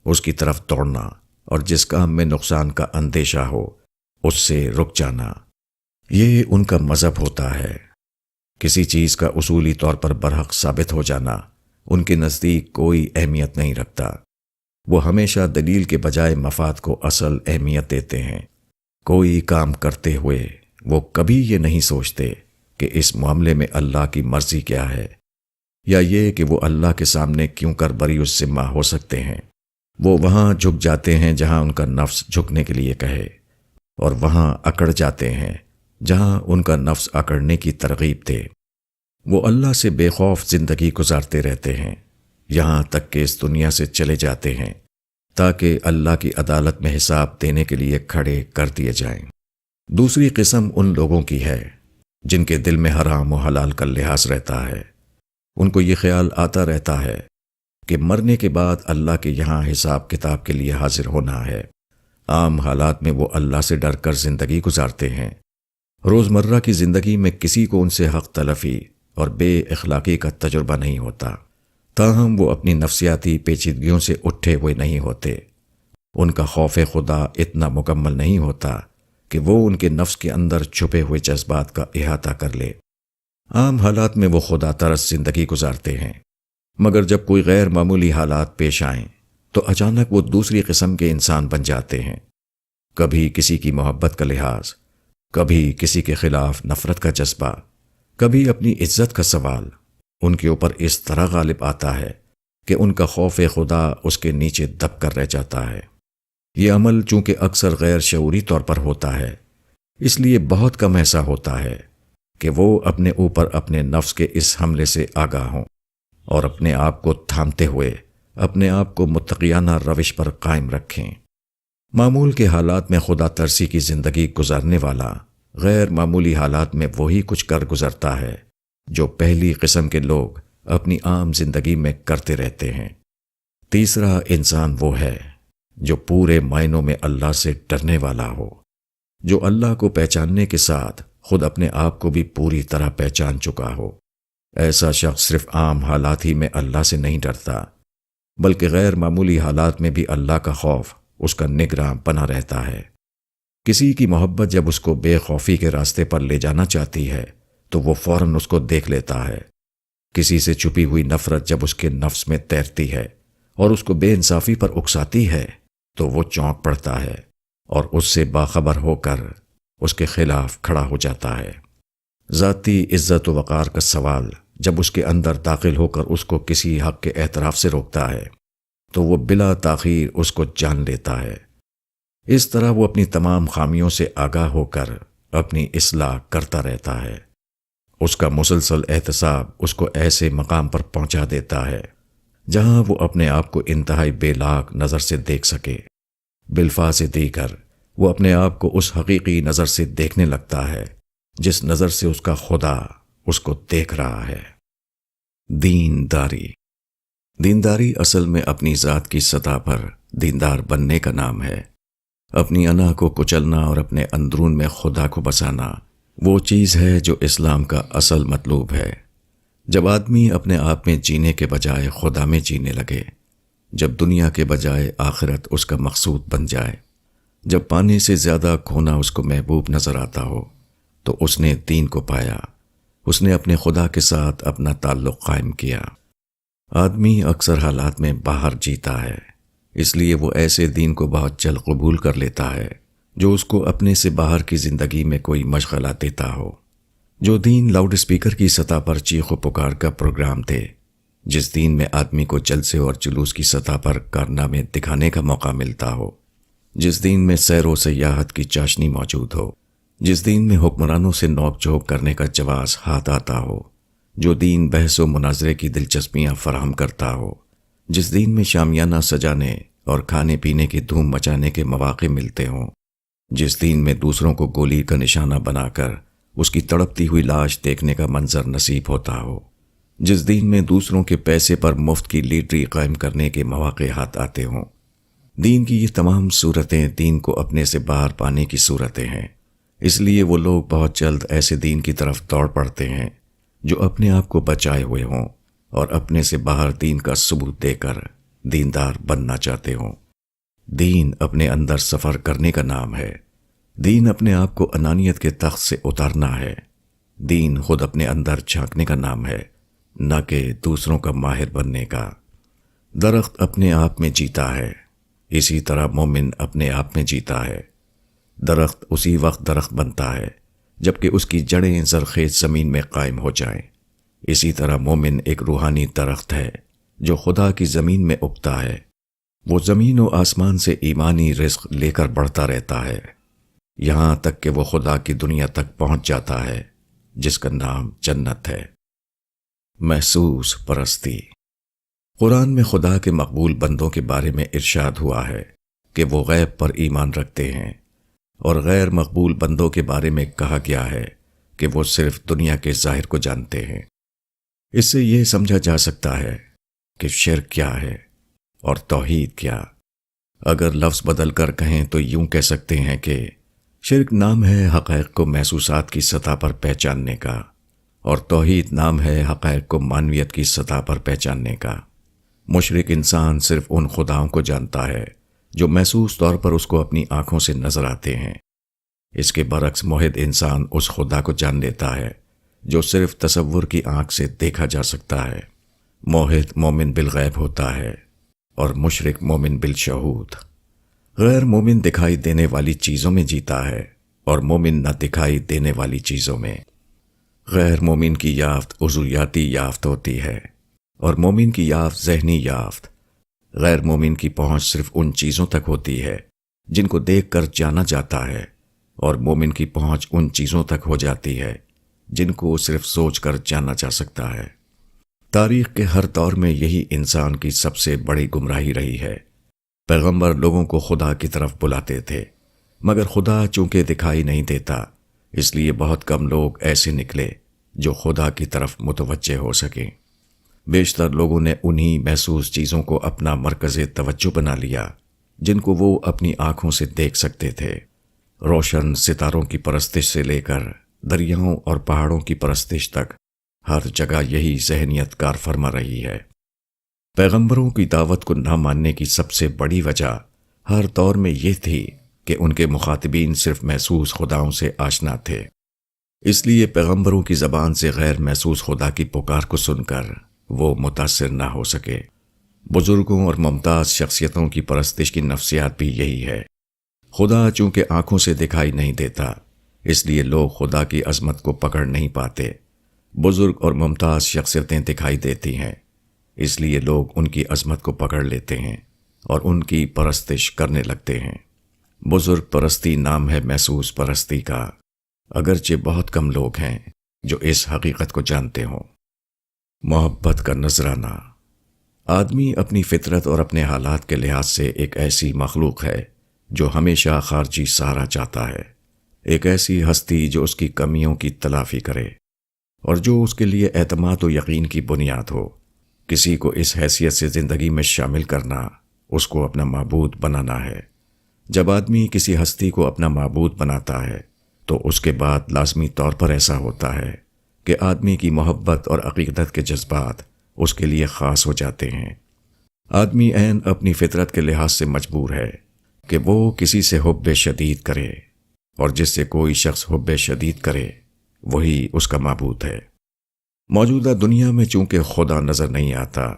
اس کی طرف دوڑنا اور جس کام میں نقصان کا اندیشہ ہو اس سے رک جانا، یہ ان کا مذہب ہوتا ہے۔ کسی چیز کا اصولی طور پر برحق ثابت ہو جانا ان کے نزدیک کوئی اہمیت نہیں رکھتا۔ وہ ہمیشہ دلیل کے بجائے مفاد کو اصل اہمیت دیتے ہیں۔ کوئی کام کرتے ہوئے وہ کبھی یہ نہیں سوچتے کہ اس معاملے میں اللہ کی مرضی کیا ہے یا یہ کہ وہ اللہ کے سامنے کیوں کر بری الذمہ ہو سکتے ہیں۔ وہ وہاں جھک جاتے ہیں جہاں ان کا نفس جھکنے کے لیے کہے اور وہاں اکڑ جاتے ہیں جہاں ان کا نفس اکڑنے کی ترغیب دے۔ وہ اللہ سے بے خوف زندگی گزارتے رہتے ہیں یہاں تک کہ اس دنیا سے چلے جاتے ہیں تاکہ اللہ کی عدالت میں حساب دینے کے لیے کھڑے کر دیے جائیں۔ دوسری قسم ان لوگوں کی ہے جن کے دل میں حرام و حلال کا لحاظ رہتا ہے۔ ان کو یہ خیال آتا رہتا ہے کہ مرنے کے بعد اللہ کے یہاں حساب کتاب کے لیے حاضر ہونا ہے۔ عام حالات میں وہ اللہ سے ڈر کر زندگی گزارتے ہیں۔ روزمرہ کی زندگی میں کسی کو ان سے حق تلفی اور بے اخلاقی کا تجربہ نہیں ہوتا، تاہم وہ اپنی نفسیاتی پیچیدگیوں سے اٹھے ہوئے نہیں ہوتے۔ ان کا خوف خدا اتنا مکمل نہیں ہوتا کہ وہ ان کے نفس کے اندر چھپے ہوئے جذبات کا احاطہ کر لے۔ عام حالات میں وہ خدا ترس زندگی گزارتے ہیں، مگر جب کوئی غیر معمولی حالات پیش آئیں تو اچانک وہ دوسری قسم کے انسان بن جاتے ہیں۔ کبھی کسی کی محبت کا لحاظ، کبھی کسی کے خلاف نفرت کا جذبہ، کبھی اپنی عزت کا سوال ان کے اوپر اس طرح غالب آتا ہے کہ ان کا خوف خدا اس کے نیچے دب کر رہ جاتا ہے۔ یہ عمل چونکہ اکثر غیر شعوری طور پر ہوتا ہے، اس لیے بہت کم ایسا ہوتا ہے کہ وہ اپنے اوپر اپنے نفس کے اس حملے سے آگاہ ہوں اور اپنے آپ کو تھامتے ہوئے اپنے آپ کو متقیانہ روش پر قائم رکھیں۔ معمول کے حالات میں خدا ترسی کی زندگی گزارنے والا غیر معمولی حالات میں وہی کچھ کر گزرتا ہے جو پہلی قسم کے لوگ اپنی عام زندگی میں کرتے رہتے ہیں۔ تیسرا انسان وہ ہے جو پورے معنوں میں اللہ سے ڈرنے والا ہو، جو اللہ کو پہچاننے کے ساتھ خود اپنے آپ کو بھی پوری طرح پہچان چکا ہو۔ ایسا شخص صرف عام حالات ہی میں اللہ سے نہیں ڈرتا، بلکہ غیر معمولی حالات میں بھی اللہ کا خوف اس کا نگراں بنا رہتا ہے۔ کسی کی محبت جب اس کو بے خوفی کے راستے پر لے جانا چاہتی ہے تو وہ فوراً اس کو دیکھ لیتا ہے۔ کسی سے چھپی ہوئی نفرت جب اس کے نفس میں تیرتی ہے اور اس کو بے انصافی پر اکساتی ہے تو وہ چونک پڑتا ہے اور اس سے باخبر ہو کر اس کے خلاف کھڑا ہو جاتا ہے۔ ذاتی عزت و وقار کا سوال جب اس کے اندر داخل ہو کر اس کو کسی حق کے اعتراف سے روکتا ہے تو وہ بلا تاخیر اس کو جان لیتا ہے۔ اس طرح وہ اپنی تمام خامیوں سے آگاہ ہو کر اپنی اصلاح کرتا رہتا ہے۔ اس کا مسلسل احتساب اس کو ایسے مقام پر پہنچا دیتا ہے جہاں وہ اپنے آپ کو انتہائی بے لاگ نظر سے دیکھ سکے۔ بالفاظ دیگر وہ اپنے آپ کو اس حقیقی نظر سے دیکھنے لگتا ہے جس نظر سے اس کا خدا اس کو دیکھ رہا ہے۔ دینداری دینداری اصل میں اپنی ذات کی سطح پر دیندار بننے کا نام ہے۔ اپنی انا کو کچلنا اور اپنے اندرون میں خدا کو بسانا وہ چیز ہے جو اسلام کا اصل مطلوب ہے۔ جب آدمی اپنے آپ میں جینے کے بجائے خدا میں جینے لگے، جب دنیا کے بجائے آخرت اس کا مقصود بن جائے، جب پانے سے زیادہ کھونا اس کو محبوب نظر آتا ہو، تو اس نے دین کو پایا، اس نے اپنے خدا کے ساتھ اپنا تعلق قائم کیا۔ آدمی اکثر حالات میں باہر جیتا ہے، اس لیے وہ ایسے دین کو بہت جلد قبول کر لیتا ہے جو اس کو اپنے سے باہر کی زندگی میں کوئی مشغلہ دیتا ہو۔ جو دین لاؤڈ اسپیکر کی سطح پر چیخ و پکار کا پروگرام تھے، جس دین میں آدمی کو جلسے اور جلوس کی سطح پر کارنامے دکھانے کا موقع ملتا ہو، جس دین میں سیر و سیاحت کی چاشنی موجود ہو، جس دین میں حکمرانوں سے نوک جھوک کرنے کا جواز ہاتھ آتا ہو، جو دین بحث و مناظرے کی دلچسپیاں فراہم کرتا ہو، جس دین میں شامیانہ سجانے اور کھانے پینے کی دھوم مچانے کے مواقع ملتے ہوں، جس دین میں دوسروں کو گولی کا نشانہ بنا کر اس کی تڑپتی ہوئی لاش دیکھنے کا منظر نصیب ہوتا ہو، جس دین میں دوسروں کے پیسے پر مفت کی لیڈری قائم کرنے کے مواقع ہاتھ آتے ہوں۔ دین کی یہ تمام صورتیں دین کو اپنے سے باہر پانے کی صورتیں ہیں، اس لیے وہ لوگ بہت جلد ایسے دین کی طرف دوڑ پڑتے ہیں جو اپنے آپ کو بچائے ہوئے ہوں اور اپنے سے باہر دین کا ثبوت دے کر دیندار بننا چاہتے ہوں۔ دین اپنے اندر سفر کرنے کا نام ہے۔ دین اپنے آپ کو انانیت کے تخت سے اتارنا ہے۔ دین خود اپنے اندر جھانکنے کا نام ہے، نہ کہ دوسروں کا ماہر بننے کا۔ درخت اپنے آپ میں جیتا ہے، اسی طرح مومن اپنے آپ میں جیتا ہے۔ درخت اسی وقت درخت بنتا ہے جبکہ اس کی جڑیں زرخیز زمین میں قائم ہو جائیں۔ اسی طرح مومن ایک روحانی درخت ہے جو خدا کی زمین میں اگتا ہے۔ وہ زمین و آسمان سے ایمانی رزق لے کر بڑھتا رہتا ہے، یہاں تک کہ وہ خدا کی دنیا تک پہنچ جاتا ہے جس کا نام جنت ہے۔ محسوس پرستی۔ قرآن میں خدا کے مقبول بندوں کے بارے میں ارشاد ہوا ہے کہ وہ غیب پر ایمان رکھتے ہیں، اور غیر مقبول بندوں کے بارے میں کہا گیا ہے کہ وہ صرف دنیا کے ظاہر کو جانتے ہیں۔ اس سے یہ سمجھا جا سکتا ہے کہ شرک کیا ہے اور توحید کیا۔ اگر لفظ بدل کر کہیں تو یوں کہہ سکتے ہیں کہ شرک نام ہے حقائق کو محسوسات کی سطح پر پہچاننے کا، اور توحید نام ہے حقائق کو معنویت کی سطح پر پہچاننے کا۔ مشرک انسان صرف ان خداؤں کو جانتا ہے جو محسوس طور پر اس کو اپنی آنکھوں سے نظر آتے ہیں۔ اس کے برعکس موحد انسان اس خدا کو جان لیتا ہے جو صرف تصور کی آنکھ سے دیکھا جا سکتا ہے۔ موحد مومن بالغیب ہوتا ہے اور مشرک مومن بالشہود۔ غیر مومن دکھائی دینے والی چیزوں میں جیتا ہے اور مومن نہ دکھائی دینے والی چیزوں میں۔ غیر مومن کی یافت عضویاتی یافت ہوتی ہے اور مومن کی یافت ذہنی یافت۔ غیر مومن کی پہنچ صرف ان چیزوں تک ہوتی ہے جن کو دیکھ کر جانا جاتا ہے، اور مومن کی پہنچ ان چیزوں تک ہو جاتی ہے جن کو صرف سوچ کر جانا جا سکتا ہے۔ تاریخ کے ہر دور میں یہی انسان کی سب سے بڑی گمراہی رہی ہے۔ پیغمبر لوگوں کو خدا کی طرف بلاتے تھے، مگر خدا چونکہ دکھائی نہیں دیتا، اس لیے بہت کم لوگ ایسے نکلے جو خدا کی طرف متوجہ ہو سکیں۔ بیشتر لوگوں نے انہی محسوس چیزوں کو اپنا مرکز توجہ بنا لیا جن کو وہ اپنی آنکھوں سے دیکھ سکتے تھے۔ روشن ستاروں کی پرستش سے لے کر دریاؤں اور پہاڑوں کی پرستش تک ہر جگہ یہی ذہنیت کار فرما رہی ہے۔ پیغمبروں کی دعوت کو نہ ماننے کی سب سے بڑی وجہ ہر دور میں یہ تھی کہ ان کے مخاطبین صرف محسوس خداؤں سے آشنا تھے، اس لیے پیغمبروں کی زبان سے غیر محسوس خدا کی پکار کو سن کر وہ متاثر نہ ہو سکے۔ بزرگوں اور ممتاز شخصیتوں کی پرستش کی نفسیات بھی یہی ہے۔ خدا چونکہ آنکھوں سے دکھائی نہیں دیتا، اس لیے لوگ خدا کی عظمت کو پکڑ نہیں پاتے۔ بزرگ اور ممتاز شخصیتیں دکھائی دیتی ہیں، اس لیے لوگ ان کی عظمت کو پکڑ لیتے ہیں اور ان کی پرستش کرنے لگتے ہیں۔ بزرگ پرستی نام ہے محسوس پرستی کا، اگرچہ بہت کم لوگ ہیں جو اس حقیقت کو جانتے ہوں۔ محبت کا نذرانہ۔ آدمی اپنی فطرت اور اپنے حالات کے لحاظ سے ایک ایسی مخلوق ہے جو ہمیشہ خارجی سہارا چاہتا ہے، ایک ایسی ہستی جو اس کی کمیوں کی تلافی کرے اور جو اس کے لیے اعتماد و یقین کی بنیاد ہو۔ کسی کو اس حیثیت سے زندگی میں شامل کرنا اس کو اپنا معبود بنانا ہے۔ جب آدمی کسی ہستی کو اپنا معبود بناتا ہے تو اس کے بعد لازمی طور پر ایسا ہوتا ہے کہ آدمی کی محبت اور عقیدت کے جذبات اس کے لیے خاص ہو جاتے ہیں۔ آدمی عین اپنی فطرت کے لحاظ سے مجبور ہے کہ وہ کسی سے حب شدید کرے، اور جس سے کوئی شخص حب شدید کرے وہی اس کا معبود ہے۔ موجودہ دنیا میں چونکہ خدا نظر نہیں آتا،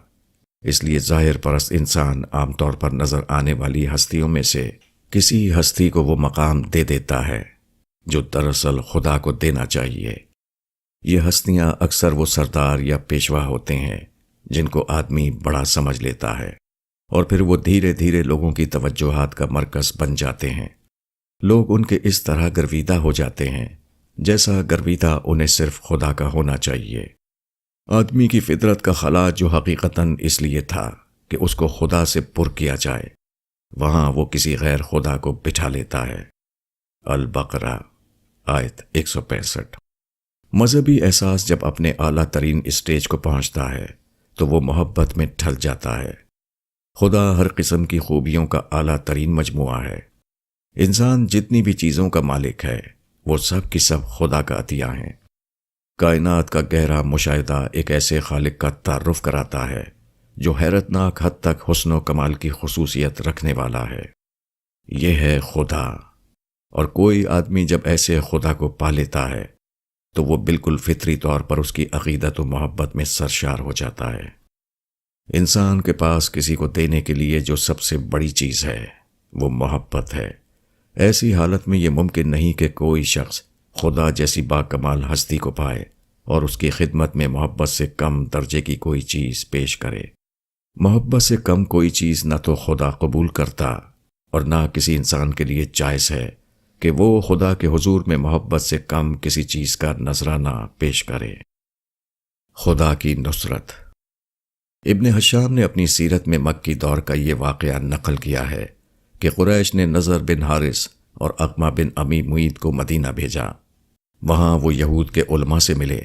اس لیے ظاہر پرست انسان عام طور پر نظر آنے والی ہستیوں میں سے کسی ہستی کو وہ مقام دے دیتا ہے جو دراصل خدا کو دینا چاہیے۔ یہ ہستیاں اکثر وہ سردار یا پیشوا ہوتے ہیں جن کو آدمی بڑا سمجھ لیتا ہے، اور پھر وہ دھیرے دھیرے لوگوں کی توجہات کا مرکز بن جاتے ہیں۔ لوگ ان کے اس طرح گرویدہ ہو جاتے ہیں جیسا گرویدہ انہیں صرف خدا کا ہونا چاہیے۔ آدمی کی فطرت کا خلا جو حقیقتاً اس لیے تھا کہ اس کو خدا سے پر کیا جائے، وہاں وہ کسی غیر خدا کو بٹھا لیتا ہے۔ البقرہ آیت 165۔ مذہبی احساس جب اپنے اعلیٰ ترین اسٹیج کو پہنچتا ہے تو وہ محبت میں ڈھل جاتا ہے۔ خدا ہر قسم کی خوبیوں کا اعلیٰ ترین مجموعہ ہے۔ انسان جتنی بھی چیزوں کا مالک ہے وہ سب کی سب خدا کا عطیہ ہیں۔ کائنات کا گہرا مشاہدہ ایک ایسے خالق کا تعارف کراتا ہے جو حیرت ناک حد تک حسن و کمال کی خصوصیت رکھنے والا ہے۔ یہ ہے خدا، اور کوئی آدمی جب ایسے خدا کو پا لیتا ہے تو وہ بالکل فطری طور پر اس کی عقیدت و محبت میں سرشار ہو جاتا ہے۔ انسان کے پاس کسی کو دینے کے لیے جو سب سے بڑی چیز ہے وہ محبت ہے۔ ایسی حالت میں یہ ممکن نہیں کہ کوئی شخص خدا جیسی باکمال ہستی کو پائے اور اس کی خدمت میں محبت سے کم درجے کی کوئی چیز پیش کرے۔ محبت سے کم کوئی چیز نہ تو خدا قبول کرتا اور نہ کسی انسان کے لیے جائز ہے کہ وہ خدا کے حضور میں محبت سے کم کسی چیز کا نذرانہ پیش کرے۔ خدا کی نصرت۔ ابن ہشام نے اپنی سیرت میں مکی دور کا یہ واقعہ نقل کیا ہے کہ قریش نے نضر بن حارث اور اقمہ بن امی معید کو مدینہ بھیجا۔ وہاں وہ یہود کے علماء سے ملے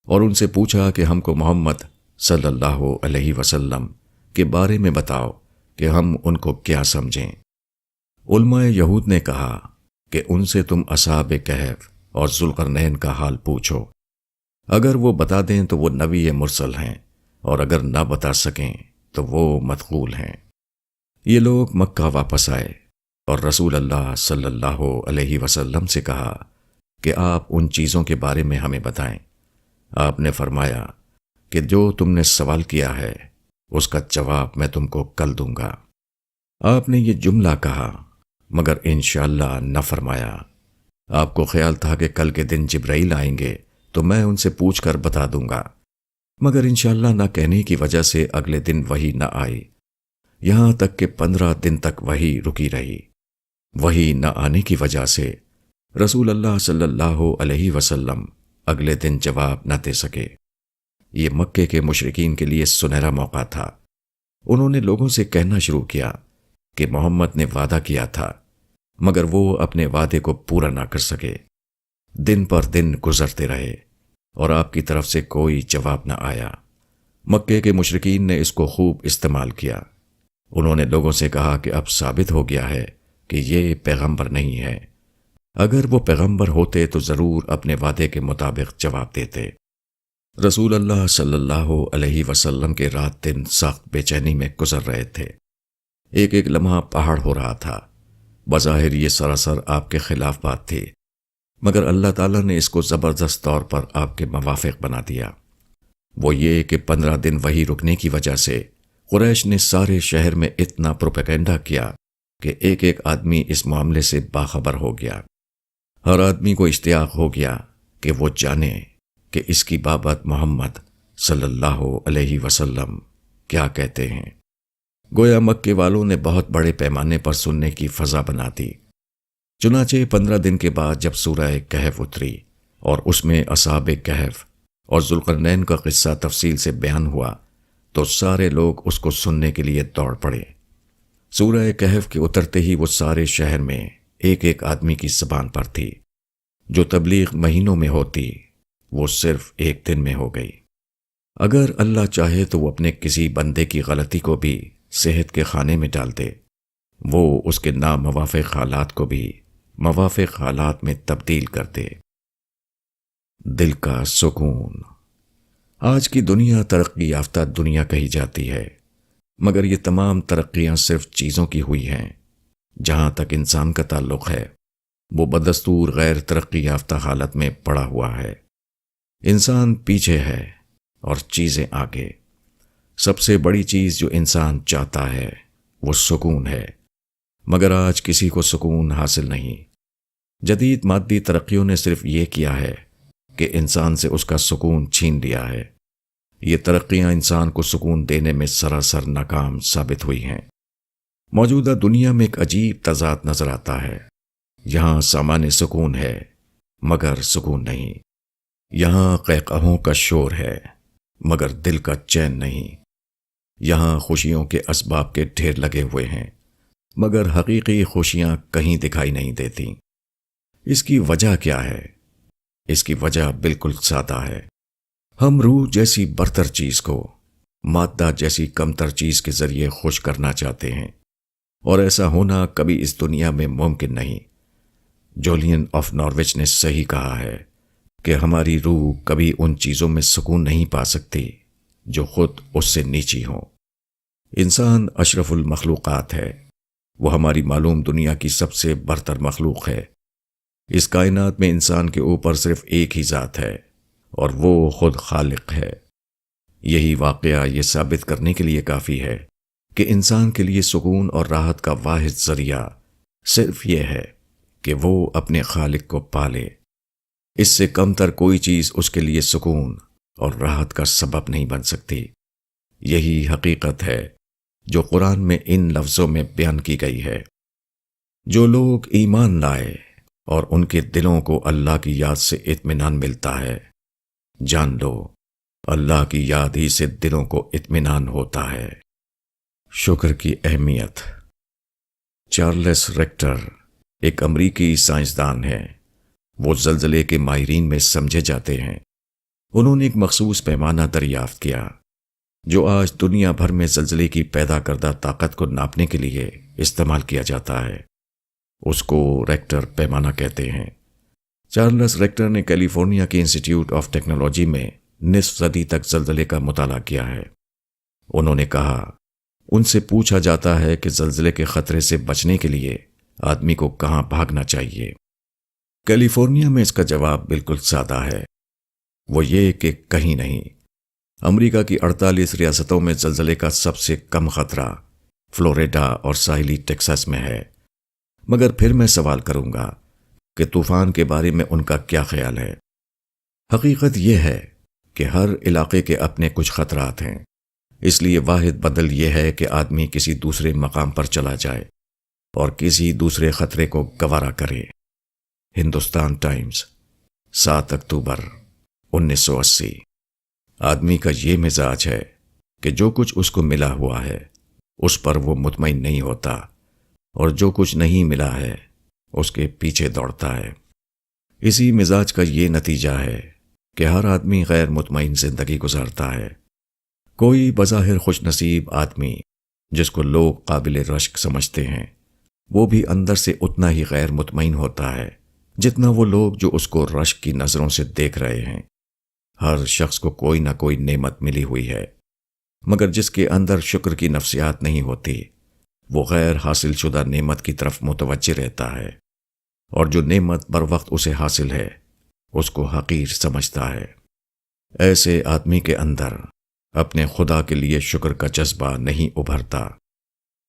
اور ان سے پوچھا کہ ہم کو محمد صلی اللہ علیہ وسلم کے بارے میں بتاؤ کہ ہم ان کو کیا سمجھیں۔ علماء یہود نے کہا کہ ان سے تم اصحاب کہف اور ذوالقرنین کا حال پوچھو، اگر وہ بتا دیں تو وہ نبی مرسل ہیں، اور اگر نہ بتا سکیں تو وہ مدخول ہیں۔ یہ لوگ مکہ واپس آئے اور رسول اللہ صلی اللہ علیہ وسلم سے کہا کہ آپ ان چیزوں کے بارے میں ہمیں بتائیں۔ آپ نے فرمایا کہ جو تم نے سوال کیا ہے اس کا جواب میں تم کو کل دوں گا۔ آپ نے یہ جملہ کہا مگر انشاءاللہ نہ فرمایا۔ آپ کو خیال تھا کہ کل کے دن جبرائیل آئیں گے تو میں ان سے پوچھ کر بتا دوں گا، مگر انشاءاللہ نہ کہنے کی وجہ سے اگلے دن وحی نہ آئی، یہاں تک کہ 15 دن تک وحی رکی رہی۔ وحی نہ آنے کی وجہ سے رسول اللہ صلی اللہ علیہ وسلم اگلے دن جواب نہ دے سکے۔ یہ مکے کے مشرکین کے لیے سنہرا موقع تھا۔ انہوں نے لوگوں سے کہنا شروع کیا کہ محمد نے وعدہ کیا تھا، مگر وہ اپنے وعدے کو پورا نہ کر سکے۔ دن پر دن گزرتے رہے اور آپ کی طرف سے کوئی جواب نہ آیا۔ مکے کے مشرکین نے اس کو خوب استعمال کیا۔ انہوں نے لوگوں سے کہا کہ اب ثابت ہو گیا ہے کہ یہ پیغمبر نہیں ہے۔ اگر وہ پیغمبر ہوتے تو ضرور اپنے وعدے کے مطابق جواب دیتے۔ رسول اللہ صلی اللہ علیہ وسلم کے رات دن سخت بے چینی میں گزر رہے تھے۔ ایک ایک لمحہ پہاڑ ہو رہا تھا۔ بظاہر یہ سراسر آپ کے خلاف بات تھی، مگر اللہ تعالیٰ نے اس کو زبردست طور پر آپ کے موافق بنا دیا۔ وہ یہ کہ 15 دن وہی رکنے کی وجہ سے قریش نے سارے شہر میں اتنا پروپیگنڈا کیا کہ ایک ایک آدمی اس معاملے سے باخبر ہو گیا۔ ہر آدمی کو اشتیاق ہو گیا کہ وہ جانے کہ اس کی بابت محمد صلی اللہ علیہ وسلم کیا کہتے ہیں۔ گویا مکے والوں نے بہت بڑے پیمانے پر سننے کی فضا بنا دی۔ چنانچہ 15 دن کے بعد جب سورہ کہف اتری اور اس میں اصحاب کہف اور ذوالقرنین کا قصہ تفصیل سے بیان ہوا تو سارے لوگ اس کو سننے کے لیے دوڑ پڑے۔ سورہ کہف کے اترتے ہی وہ سارے شہر میں ایک ایک آدمی کی زبان پر تھی۔ جو تبلیغ مہینوں میں ہوتی وہ صرف ایک دن میں ہو گئی۔ اگر اللہ چاہے تو وہ اپنے کسی بندے کی غلطی کو بھی صحت کے خانے میں ڈال دے، وہ اس کے ناموافق حالات کو بھی موافق حالات میں تبدیل کر دے۔ دل کا سکون۔ آج کی دنیا ترقی یافتہ دنیا کہی جاتی ہے، مگر یہ تمام ترقیاں صرف چیزوں کی ہوئی ہیں۔ جہاں تک انسان کا تعلق ہے وہ بدستور غیر ترقی یافتہ حالت میں پڑا ہوا ہے۔ انسان پیچھے ہے اور چیزیں آگے۔ سب سے بڑی چیز جو انسان چاہتا ہے وہ سکون ہے، مگر آج کسی کو سکون حاصل نہیں۔ جدید مادی ترقیوں نے صرف یہ کیا ہے کہ انسان سے اس کا سکون چھین لیا ہے۔ یہ ترقیاں انسان کو سکون دینے میں سراسر ناکام ثابت ہوئی ہیں۔ موجودہ دنیا میں ایک عجیب تضاد نظر آتا ہے۔ یہاں سامان سکون ہے مگر سکون نہیں، یہاں قہقہوں کا شور ہے مگر دل کا چین نہیں، یہاں خوشیوں کے اسباب کے ڈھیر لگے ہوئے ہیں مگر حقیقی خوشیاں کہیں دکھائی نہیں دیتی۔ اس کی وجہ کیا ہے؟ اس کی وجہ بالکل سادہ ہے۔ ہم روح جیسی برتر چیز کو مادہ جیسی کمتر چیز کے ذریعے خوش کرنا چاہتے ہیں، اور ایسا ہونا کبھی اس دنیا میں ممکن نہیں۔ جولین آف ناروچ نے صحیح کہا ہے کہ ہماری روح کبھی ان چیزوں میں سکون نہیں پا سکتی جو خود اس سے نیچی ہوں۔ انسان اشرف المخلوقات ہے، وہ ہماری معلوم دنیا کی سب سے برتر مخلوق ہے۔ اس کائنات میں انسان کے اوپر صرف ایک ہی ذات ہے اور وہ خود خالق ہے۔ یہی واقعہ یہ ثابت کرنے کے لیے کافی ہے کہ انسان کے لیے سکون اور راحت کا واحد ذریعہ صرف یہ ہے کہ وہ اپنے خالق کو پالے۔ اس سے کم تر کوئی چیز اس کے لیے سکون اور راحت کا سبب نہیں بن سکتی۔ یہی حقیقت ہے جو قرآن میں ان لفظوں میں بیان کی گئی ہے۔ جو لوگ ایمان لائے اور ان کے دلوں کو اللہ کی یاد سے اطمینان ملتا ہے، جان لو اللہ کی یاد ہی سے دلوں کو اطمینان ہوتا ہے۔ شکر کی اہمیت۔ چارلس ریکٹر ایک امریکی سائنسدان ہیں۔ وہ زلزلے کے ماہرین میں سمجھے جاتے ہیں۔ انہوں نے ایک مخصوص پیمانہ دریافت کیا جو آج دنیا بھر میں زلزلے کی پیدا کردہ طاقت کو ناپنے کے لیے استعمال کیا جاتا ہے۔ اس کو ریکٹر پیمانہ کہتے ہیں۔ چارلس ریکٹر نے کیلیفورنیا کے انسٹیٹیوٹ آف ٹیکنالوجی میں نصف صدی تک زلزلے کا مطالعہ کیا ہے۔ انہوں نے کہا، ان سے پوچھا جاتا ہے کہ زلزلے کے خطرے سے بچنے کے لیے آدمی کو کہاں بھاگنا چاہیے۔ کیلیفورنیا میں اس کا جواب بالکل سادہ ہے، وہ یہ کہ کہیں نہیں۔ امریکہ کی 48 ریاستوں میں زلزلے کا سب سے کم خطرہ فلوریڈا اور ساحلی ٹیکساس میں ہے۔ مگر پھر میں سوال کروں گا کہ طوفان کے بارے میں ان کا کیا خیال ہے؟ حقیقت یہ ہے کہ ہر علاقے کے اپنے کچھ خطرات ہیں، اس لیے واحد بدل یہ ہے کہ آدمی کسی دوسرے مقام پر چلا جائے اور کسی دوسرے خطرے کو گوارا کرے۔ ہندوستان ٹائمز، 7 اکتوبر 1980۔ آدمی کا یہ مزاج ہے کہ جو کچھ اس کو ملا ہوا ہے اس پر وہ مطمئن نہیں ہوتا، اور جو کچھ نہیں ملا ہے اس کے پیچھے دوڑتا ہے۔ اسی مزاج کا یہ نتیجہ ہے کہ ہر آدمی غیر مطمئن زندگی گزارتا ہے۔ کوئی بظاہر خوش نصیب آدمی جس کو لوگ قابل رشک سمجھتے ہیں، وہ بھی اندر سے اتنا ہی غیر مطمئن ہوتا ہے جتنا وہ لوگ جو اس کو رشک کی نظروں سے دیکھ رہے ہیں۔ ہر شخص کو کوئی نہ کوئی نعمت ملی ہوئی ہے، مگر جس کے اندر شکر کی نفسیات نہیں ہوتی وہ غیر حاصل شدہ نعمت کی طرف متوجہ رہتا ہے، اور جو نعمت بر وقت اسے حاصل ہے اس کو حقیر سمجھتا ہے۔ ایسے آدمی کے اندر اپنے خدا کے لیے شکر کا جذبہ نہیں ابھرتا،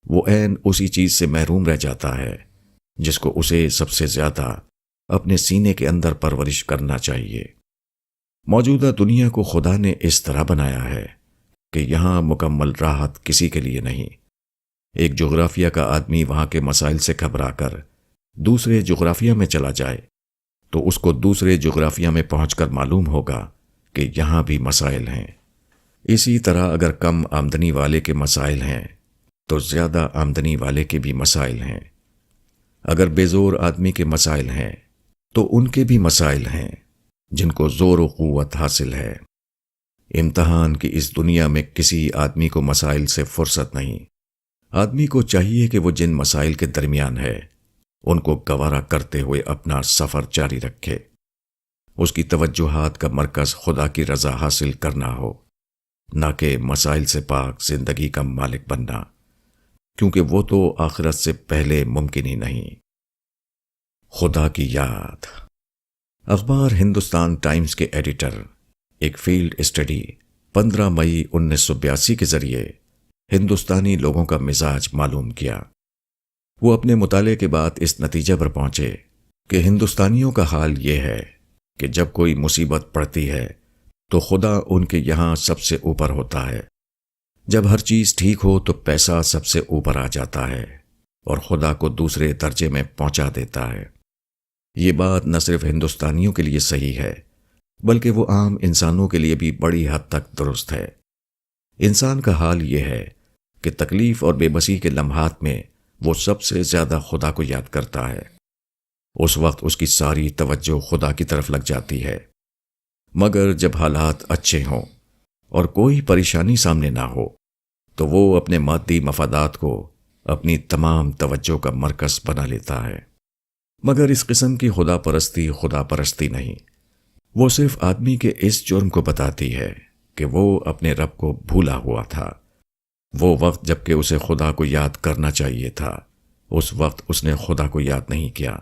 وہ عین اسی چیز سے محروم رہ جاتا ہے جس کو اسے سب سے زیادہ اپنے سینے کے اندر پرورش کرنا چاہیے۔ موجودہ دنیا کو خدا نے اس طرح بنایا ہے کہ یہاں مکمل راحت کسی کے لیے نہیں۔ ایک جغرافیہ کا آدمی وہاں کے مسائل سے گھبرا کر دوسرے جغرافیہ میں چلا جائے تو اس کو دوسرے جغرافیہ میں پہنچ کر معلوم ہوگا کہ یہاں بھی مسائل ہیں۔ اسی طرح اگر کم آمدنی والے کے مسائل ہیں تو زیادہ آمدنی والے کے بھی مسائل ہیں۔ اگر بے زور آدمی کے مسائل ہیں تو ان کے بھی مسائل ہیں جن کو زور و قوت حاصل ہے۔ امتحان کی اس دنیا میں کسی آدمی کو مسائل سے فرصت نہیں۔ آدمی کو چاہیے کہ وہ جن مسائل کے درمیان ہے ان کو گوارا کرتے ہوئے اپنا سفر جاری رکھے۔ اس کی توجہات کا مرکز خدا کی رضا حاصل کرنا ہو، نہ کہ مسائل سے پاک زندگی کا مالک بننا، کیونکہ وہ تو آخرت سے پہلے ممکن ہی نہیں۔ خدا کی یاد۔ اخبار ہندوستان ٹائمز کے ایڈیٹر ایک فیلڈ اسٹڈی 15 مئی 1982 کے ذریعے ہندوستانی لوگوں کا مزاج معلوم کیا۔ وہ اپنے مطالعے کے بعد اس نتیجے پر پہنچے کہ ہندوستانیوں کا حال یہ ہے کہ جب کوئی مصیبت پڑتی ہے تو خدا ان کے یہاں سب سے اوپر ہوتا ہے، جب ہر چیز ٹھیک ہو تو پیسہ سب سے اوپر آ جاتا ہے اور خدا کو دوسرے درجے میں پہنچا دیتا ہے۔ یہ بات نہ صرف ہندوستانیوں کے لیے صحیح ہے بلکہ وہ عام انسانوں کے لیے بھی بڑی حد تک درست ہے۔ انسان کا حال یہ ہے کہ تکلیف اور بے بسی کے لمحات میں وہ سب سے زیادہ خدا کو یاد کرتا ہے۔ اس وقت اس کی ساری توجہ خدا کی طرف لگ جاتی ہے، مگر جب حالات اچھے ہوں اور کوئی پریشانی سامنے نہ ہو تو وہ اپنے مادی مفادات کو اپنی تمام توجہ کا مرکز بنا لیتا ہے۔ مگر اس قسم کی خدا پرستی نہیں، وہ صرف آدمی کے اس جرم کو بتاتی ہے کہ وہ اپنے رب کو بھولا ہوا تھا۔ وہ وقت جب کہ اسے خدا کو یاد کرنا چاہیے تھا، اس وقت اس نے خدا کو یاد نہیں کیا،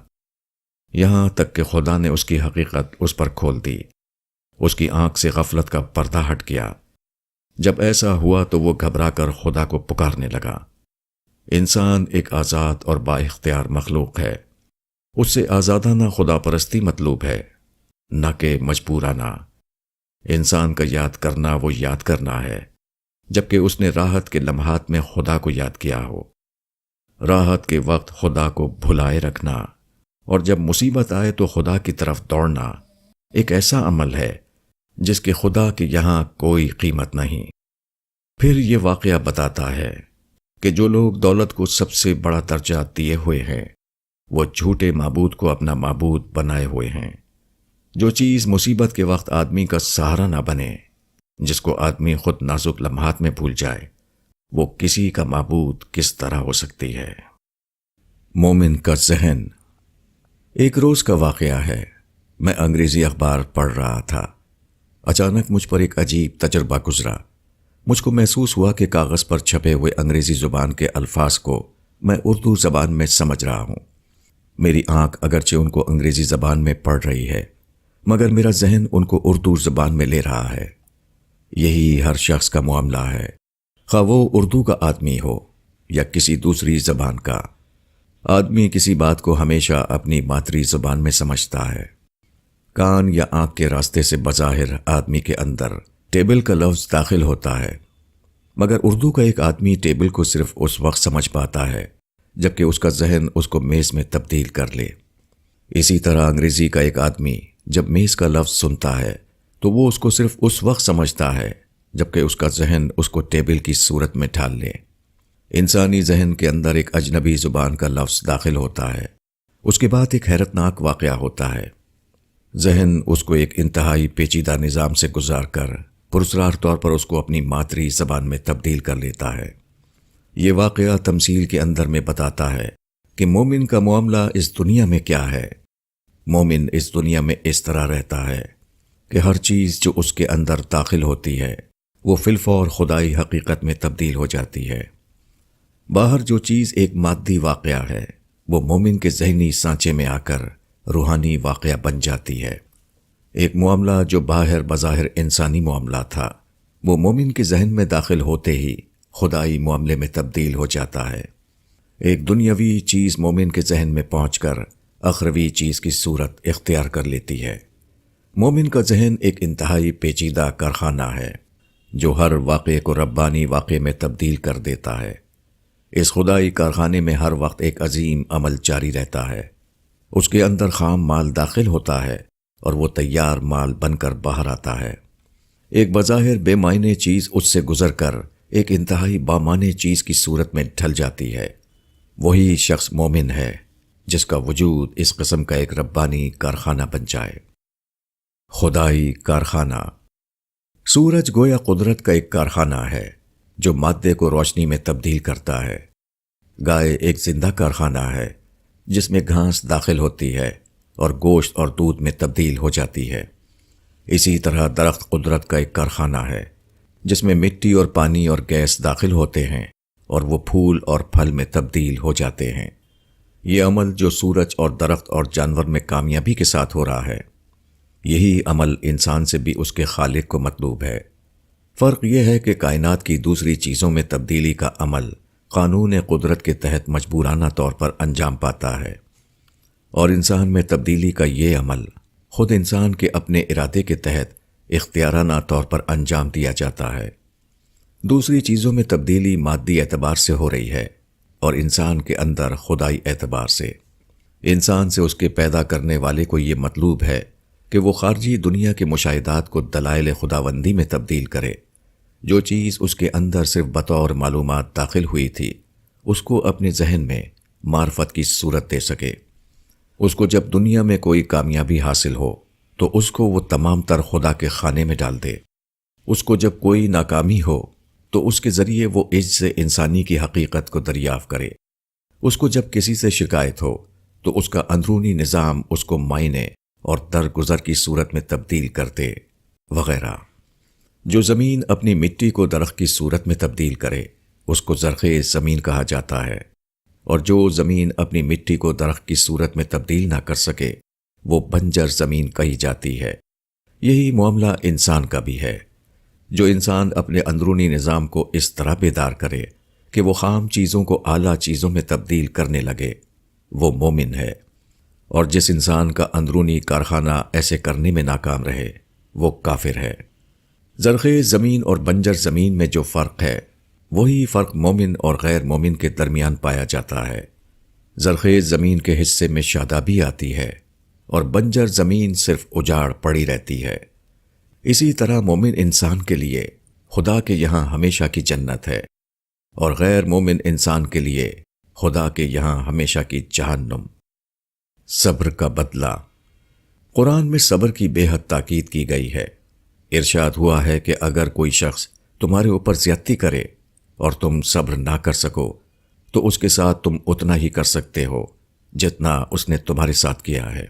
یہاں تک کہ خدا نے اس کی حقیقت اس پر کھول دی، اس کی آنکھ سے غفلت کا پردہ ہٹ گیا۔ جب ایسا ہوا تو وہ گھبرا کر خدا کو پکارنے لگا۔ انسان ایک آزاد اور با اختیار مخلوق ہے، اس سے آزادانہ خدا پرستی مطلوب ہے، نہ کہ مجبورانہ۔ انسان کا یاد کرنا وہ یاد کرنا ہے جبکہ اس نے راحت کے لمحات میں خدا کو یاد کیا ہو۔ راحت کے وقت خدا کو بھلائے رکھنا اور جب مصیبت آئے تو خدا کی طرف دوڑنا ایک ایسا عمل ہے جس کے خدا کے یہاں کوئی قیمت نہیں۔ پھر یہ واقعہ بتاتا ہے کہ جو لوگ دولت کو سب سے بڑا درجہ دیے ہوئے ہیں وہ جھوٹے معبود کو اپنا معبود بنائے ہوئے ہیں۔ جو چیز مصیبت کے وقت آدمی کا سہارا نہ بنے، جس کو آدمی خود نازک لمحات میں بھول جائے، وہ کسی کا معبود کس طرح ہو سکتی ہے؟ مومن کا ذہن۔ ایک روز کا واقعہ ہے، میں انگریزی اخبار پڑھ رہا تھا۔ اچانک مجھ پر ایک عجیب تجربہ گزرا۔ مجھ کو محسوس ہوا کہ کاغذ پر چھپے ہوئے انگریزی زبان کے الفاظ کو میں اردو زبان میں سمجھ رہا ہوں۔ میری آنکھ اگرچہ ان کو انگریزی زبان میں پڑھ رہی ہے، مگر میرا ذہن ان کو اردو زبان میں لے رہا ہے۔ یہی ہر شخص کا معاملہ ہے، خواہ وہ اردو کا آدمی ہو یا کسی دوسری زبان کا۔ آدمی کسی بات کو ہمیشہ اپنی مادری زبان میں سمجھتا ہے۔ کان یا آنکھ کے راستے سے بظاہر آدمی کے اندر ٹیبل کا لفظ داخل ہوتا ہے، مگر اردو کا ایک آدمی ٹیبل کو صرف اس وقت سمجھ پاتا ہے جبکہ اس کا ذہن اس کو میز میں تبدیل کر لے۔ اسی طرح انگریزی کا ایک آدمی جب میز کا لفظ سنتا ہے تو وہ اس کو صرف اس وقت سمجھتا ہے جبکہ اس کا ذہن اس کو ٹیبل کی صورت میں ڈھال لے۔ انسانی ذہن کے اندر ایک اجنبی زبان کا لفظ داخل ہوتا ہے، اس کے بعد ایک حیرتناک واقعہ ہوتا ہے۔ ذہن اس کو ایک انتہائی پیچیدہ نظام سے گزار کر پراسرار طور پر اس کو اپنی مادری زبان میں تبدیل کر لیتا ہے۔ یہ واقعہ تمثیل کے اندر میں بتاتا ہے کہ مومن کا معاملہ اس دنیا میں کیا ہے۔ مومن اس دنیا میں اس طرح رہتا ہے کہ ہر چیز جو اس کے اندر داخل ہوتی ہے وہ فی الفور خدائی حقیقت میں تبدیل ہو جاتی ہے۔ باہر جو چیز ایک مادی واقعہ ہے وہ مومن کے ذہنی سانچے میں آ کر روحانی واقعہ بن جاتی ہے۔ ایک معاملہ جو باہر بظاہر انسانی معاملہ تھا وہ مومن کے ذہن میں داخل ہوتے ہی خدائی معاملے میں تبدیل ہو جاتا ہے۔ ایک دنیاوی چیز مومن کے ذہن میں پہنچ کر اخروی چیز کی صورت اختیار کر لیتی ہے۔ مومن کا ذہن ایک انتہائی پیچیدہ کارخانہ ہے جو ہر واقعے کو ربانی واقعے میں تبدیل کر دیتا ہے۔ اس خدائی کارخانے میں ہر وقت ایک عظیم عمل جاری رہتا ہے۔ اس کے اندر خام مال داخل ہوتا ہے اور وہ تیار مال بن کر باہر آتا ہے۔ ایک بظاہر بے معنی چیز اس سے گزر کر ایک انتہائی بامعنی چیز کی صورت میں ڈھل جاتی ہے۔ وہی شخص مومن ہے جس کا وجود اس قسم کا ایک ربانی کارخانہ بن جائے۔ خدائی کارخانہ۔ سورج گویا قدرت کا ایک کارخانہ ہے جو مادے کو روشنی میں تبدیل کرتا ہے۔ گائے ایک زندہ کارخانہ ہے جس میں گھاس داخل ہوتی ہے اور گوشت اور دودھ میں تبدیل ہو جاتی ہے۔ اسی طرح درخت قدرت کا ایک کارخانہ ہے جس میں مٹی اور پانی اور گیس داخل ہوتے ہیں اور وہ پھول اور پھل میں تبدیل ہو جاتے ہیں۔ یہ عمل جو سورج اور درخت اور جانور میں کامیابی کے ساتھ ہو رہا ہے، یہی عمل انسان سے بھی اس کے خالق کو مطلوب ہے۔ فرق یہ ہے کہ کائنات کی دوسری چیزوں میں تبدیلی کا عمل قانون قدرت کے تحت مجبورانہ طور پر انجام پاتا ہے، اور انسان میں تبدیلی کا یہ عمل خود انسان کے اپنے ارادے کے تحت اختیارانہ طور پر انجام دیا جاتا ہے۔ دوسری چیزوں میں تبدیلی مادی اعتبار سے ہو رہی ہے اور انسان کے اندر خدائی اعتبار سے۔ انسان سے اس کے پیدا کرنے والے کو یہ مطلوب ہے کہ وہ خارجی دنیا کے مشاہدات کو دلائل خداوندی میں تبدیل کرے۔ جو چیز اس کے اندر صرف بطور معلومات داخل ہوئی تھی اس کو اپنے ذہن میں معرفت کی صورت دے سکے۔ اس کو جب دنیا میں کوئی کامیابی حاصل ہو تو اس کو وہ تمام تر خدا کے خانے میں ڈال دے۔ اس کو جب کوئی ناکامی ہو تو اس کے ذریعے وہ عجز سے انسانی کی حقیقت کو دریافت کرے۔ اس کو جب کسی سے شکایت ہو تو اس کا اندرونی نظام اس کو معنی اور درگزر کی صورت میں تبدیل کرتے وغیرہ۔ جو زمین اپنی مٹی کو درخت کی صورت میں تبدیل کرے اس کو زرخیز زمین کہا جاتا ہے، اور جو زمین اپنی مٹی کو درخت کی صورت میں تبدیل نہ کر سکے وہ بنجر زمین کہی جاتی ہے۔ یہی معاملہ انسان کا بھی ہے۔ جو انسان اپنے اندرونی نظام کو اس طرح بیدار کرے کہ وہ خام چیزوں کو اعلیٰ چیزوں میں تبدیل کرنے لگے وہ مومن ہے، اور جس انسان کا اندرونی کارخانہ ایسے کرنے میں ناکام رہے وہ کافر ہے۔ زرخیز زمین اور بنجر زمین میں جو فرق ہے وہی فرق مومن اور غیر مومن کے درمیان پایا جاتا ہے۔ زرخیز زمین کے حصے میں شادابی آتی ہے اور بنجر زمین صرف اجاڑ پڑی رہتی ہے۔ اسی طرح مومن انسان کے لیے خدا کے یہاں ہمیشہ کی جنت ہے، اور غیر مومن انسان کے لیے خدا کے یہاں ہمیشہ کی جہنم۔ صبر کا بدلہ۔ قرآن میں صبر کی بے حد تاکید کی گئی ہے۔ ارشاد ہوا ہے کہ اگر کوئی شخص تمہارے اوپر زیادتی کرے اور تم صبر نہ کر سکو تو اس کے ساتھ تم اتنا ہی کر سکتے ہو جتنا اس نے تمہارے ساتھ کیا ہے،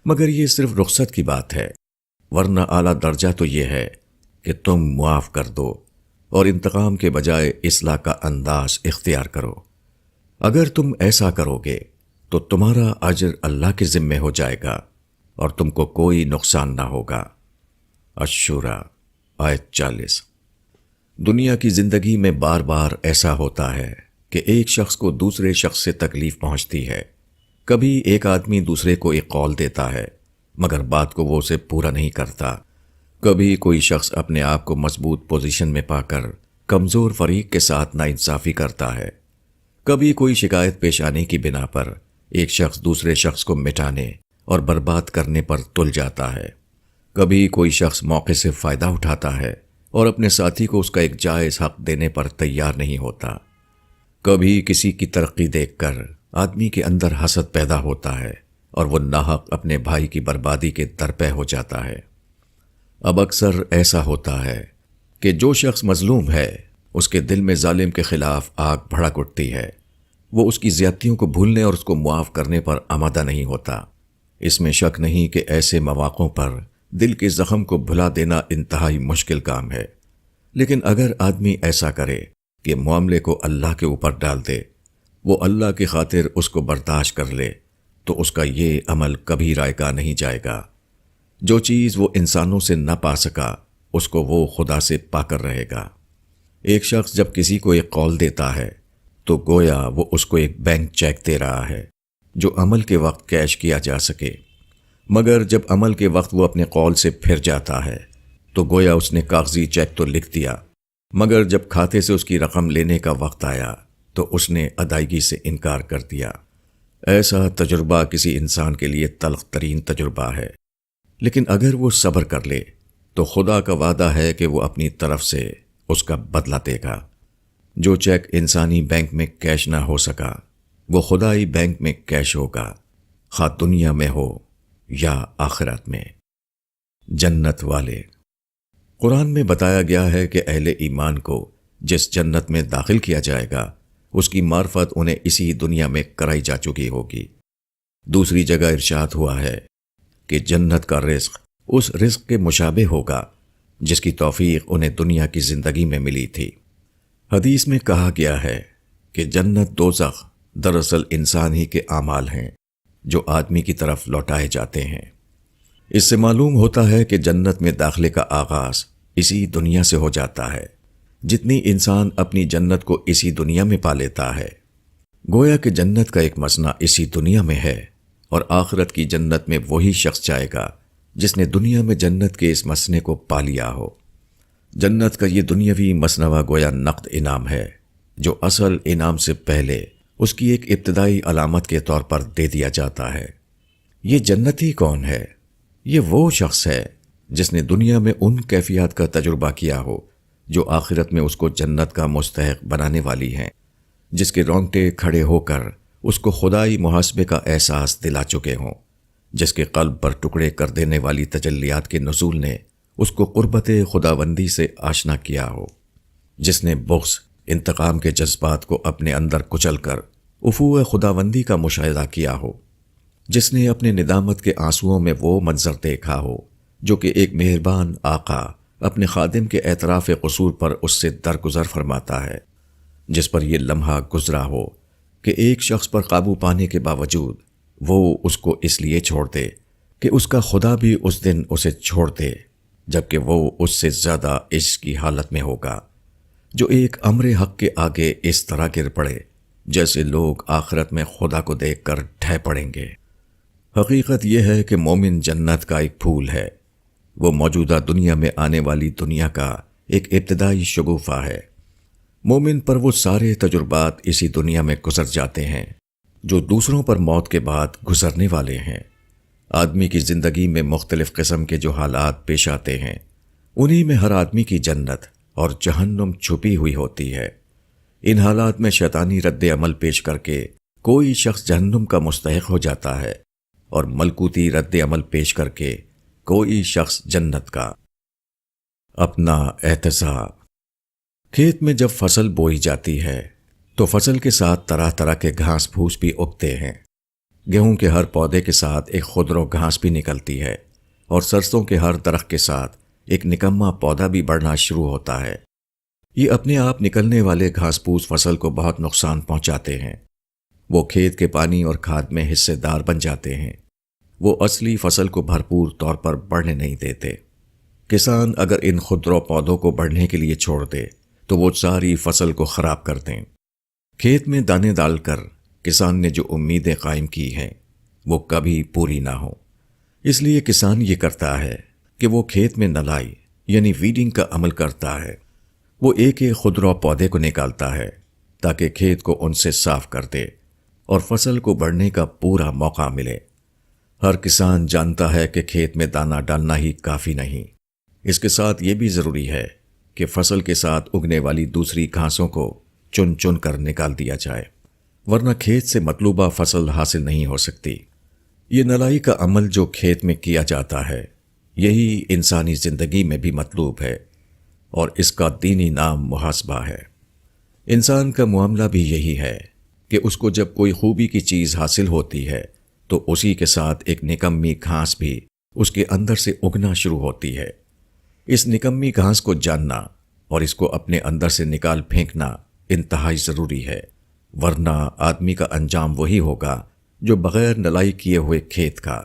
مگر یہ صرف رخصت کی بات ہے، ورنہ اعلیٰ درجہ تو یہ ہے کہ تم معاف کر دو اور انتقام کے بجائے اصلاح کا انداز اختیار کرو۔ اگر تم ایسا کرو گے تو تمہارا اجر اللہ کے ذمے ہو جائے گا اور تم کو کوئی نقصان نہ ہوگا۔ الشورى آیت 40۔ دنیا کی زندگی میں بار بار ایسا ہوتا ہے کہ ایک شخص کو دوسرے شخص سے تکلیف پہنچتی ہے۔ کبھی ایک آدمی دوسرے کو ایک قول دیتا ہے مگر بات کو وہ اسے پورا نہیں کرتا۔ کبھی کوئی شخص اپنے آپ کو مضبوط پوزیشن میں پا کر کمزور فریق کے ساتھ ناانصافی کرتا ہے۔ کبھی کوئی شکایت پیش آنے کی بنا پر ایک شخص دوسرے شخص کو مٹانے اور برباد کرنے پر تل جاتا ہے۔ کبھی کوئی شخص موقع سے فائدہ اٹھاتا ہے اور اپنے ساتھی کو اس کا ایک جائز حق دینے پر تیار نہیں ہوتا۔ کبھی کسی کی ترقی دیکھ کر آدمی کے اندر حسد پیدا ہوتا ہے اور وہ ناحق اپنے بھائی کی بربادی کے درپے ہو جاتا ہے۔ اب اکثر ایسا ہوتا ہے کہ جو شخص مظلوم ہے اس کے دل میں ظالم کے خلاف آگ بھڑک اٹھتی ہے۔ وہ اس کی زیادتیوں کو بھولنے اور اس کو معاف کرنے پر آمادہ نہیں ہوتا۔ اس میں شک نہیں کہ ایسے مواقعوں پر دل کے زخم کو بھلا دینا انتہائی مشکل کام ہے، لیکن اگر آدمی ایسا کرے کہ معاملے کو اللہ کے اوپر ڈال دے، وہ اللہ کی خاطر اس کو برداشت کر لے، تو اس کا یہ عمل کبھی رائگاں نہیں جائے گا۔ جو چیز وہ انسانوں سے نہ پا سکا اس کو وہ خدا سے پا کر رہے گا۔ ایک شخص جب کسی کو ایک قول دیتا ہے تو گویا وہ اس کو ایک بینک چیک دے رہا ہے جو عمل کے وقت کیش کیا جا سکے، مگر جب عمل کے وقت وہ اپنے قول سے پھر جاتا ہے تو گویا اس نے کاغذی چیک تو لکھ دیا، مگر جب کھاتے سے اس کی رقم لینے کا وقت آیا تو اس نے ادائیگی سے انکار کر دیا۔ ایسا تجربہ کسی انسان کے لیے تلخ ترین تجربہ ہے، لیکن اگر وہ صبر کر لے تو خدا کا وعدہ ہے کہ وہ اپنی طرف سے اس کا بدلہ دے گا۔ جو چیک انسانی بینک میں کیش نہ ہو سکا وہ خدائی بینک میں کیش ہوگا، خواہ دنیا میں ہو یا آخرت میں۔ جنت والے۔ قرآن میں بتایا گیا ہے کہ اہل ایمان کو جس جنت میں داخل کیا جائے گا اس کی معرفت انہیں اسی دنیا میں کرائی جا چکی ہوگی۔ دوسری جگہ ارشاد ہوا ہے کہ جنت کا رزق اس رزق کے مشابہ ہوگا جس کی توفیق انہیں دنیا کی زندگی میں ملی تھی۔ حدیث میں کہا گیا ہے کہ جنت دوزخ دراصل انسان ہی کے اعمال ہیں جو آدمی کی طرف لوٹائے جاتے ہیں۔ اس سے معلوم ہوتا ہے کہ جنت میں داخلے کا آغاز اسی دنیا سے ہو جاتا ہے، جتنی انسان اپنی جنت کو اسی دنیا میں پا لیتا ہے۔ گویا کہ جنت کا ایک مسئلہ اسی دنیا میں ہے اور آخرت کی جنت میں وہی شخص جائے گا جس نے دنیا میں جنت کے اس مسئلے کو پا لیا ہو۔ جنت کا یہ دنیاوی مسنوع گویا نقد انعام ہے جو اصل انعام سے پہلے اس کی ایک ابتدائی علامت کے طور پر دے دیا جاتا ہے۔ یہ جنتی کون ہے؟ یہ وہ شخص ہے جس نے دنیا میں ان کیفیات کا تجربہ کیا ہو جو آخرت میں اس کو جنت کا مستحق بنانے والی ہیں، جس کے رونگٹے کھڑے ہو کر اس کو خدائی محاسبے کا احساس دلا چکے ہوں، جس کے قلب پر ٹکڑے کر دینے والی تجلیات کے نزول نے اس کو قربت خداوندی سے آشنا کیا ہو، جس نے بغض، انتقام کے جذبات کو اپنے اندر کچل کر افوہ خداوندی کا مشاہدہ کیا ہو، جس نے اپنے ندامت کے آنسوؤں میں وہ منظر دیکھا ہو جو کہ ایک مہربان آقا اپنے خادم کے اعتراف قصور پر اس سے درگزر فرماتا ہے، جس پر یہ لمحہ گزرا ہو کہ ایک شخص پر قابو پانے کے باوجود وہ اس کو اس لیے چھوڑ دے کہ اس کا خدا بھی اس دن اسے چھوڑ دے، جبکہ وہ اس سے زیادہ عشق کی حالت میں ہوگا، جو ایک امر حق کے آگے اس طرح گر پڑے جیسے لوگ آخرت میں خدا کو دیکھ کر ڈھہ پڑیں گے۔ حقیقت یہ ہے کہ مومن جنت کا ایک پھول ہے، وہ موجودہ دنیا میں آنے والی دنیا کا ایک ابتدائی شگوفہ ہے۔ مومن پر وہ سارے تجربات اسی دنیا میں گزر جاتے ہیں جو دوسروں پر موت کے بعد گزرنے والے ہیں۔ آدمی کی زندگی میں مختلف قسم کے جو حالات پیش آتے ہیں انہی میں ہر آدمی کی جنت اور جہنم چھپی ہوئی ہوتی ہے۔ ان حالات میں شیطانی رد عمل پیش کر کے کوئی شخص جہنم کا مستحق ہو جاتا ہے اور ملکوتی رد عمل پیش کر کے کوئی شخص جنت کا۔ اپنا احتساب۔ کھیت میں جب فصل بوئی جاتی ہے تو فصل کے ساتھ طرح طرح کے گھاس پھوس بھی اگتے ہیں۔ گیہوں کے ہر پودے کے ساتھ ایک خضر و گھاس بھی نکلتی ہے اور سرسوں کے ہر درخت کے ساتھ ایک نکما پودا بھی بڑھنا شروع ہوتا ہے۔ یہ اپنے آپ نکلنے والے گھاس پھوس فصل کو بہت نقصان پہنچاتے ہیں۔ وہ کھیت کے پانی اور کھاد میں حصے دار بن جاتے ہیں۔ وہ اصلی فصل کو بھرپور طور پر بڑھنے نہیں دیتے۔ کسان اگر ان خضر پودوں کو بڑھنے کے لیے چھوڑ دے تو وہ ساری فصل کو خراب کر دیں۔ کھیت میں دانے ڈال کر کسان نے جو امیدیں قائم کی ہیں وہ کبھی پوری نہ ہوں۔ اس لیے کسان یہ کرتا ہے کہ وہ کھیت میں نلائی یعنی ویڈنگ کا عمل کرتا ہے۔ وہ ایک ایک خودرو پودے کو نکالتا ہے تاکہ کھیت کو ان سے صاف کر دے اور فصل کو بڑھنے کا پورا موقع ملے۔ ہر کسان جانتا ہے کہ کھیت میں دانہ ڈالنا ہی کافی نہیں، اس کے ساتھ یہ بھی ضروری ہے کہ فصل کے ساتھ اگنے والی دوسری گھاسوں کو چن چن کر نکال دیا جائے، ورنہ کھیت سے مطلوبہ فصل حاصل نہیں ہو سکتی۔ یہ نلائی کا عمل جو کھیت میں کیا جاتا ہے، یہی انسانی زندگی میں بھی مطلوب ہے، اور اس کا دینی نام محاسبہ ہے۔ انسان کا معاملہ بھی یہی ہے کہ اس کو جب کوئی خوبی کی چیز حاصل ہوتی ہے تو اسی کے ساتھ ایک نکمی گھاس بھی اس کے اندر سے اگنا شروع ہوتی ہے۔ اس نکمی گھاس کو جاننا اور اس کو اپنے اندر سے نکال پھینکنا انتہائی ضروری ہے، ورنہ آدمی کا انجام وہی ہوگا جو بغیر نلائی کیے ہوئے کھیت کا۔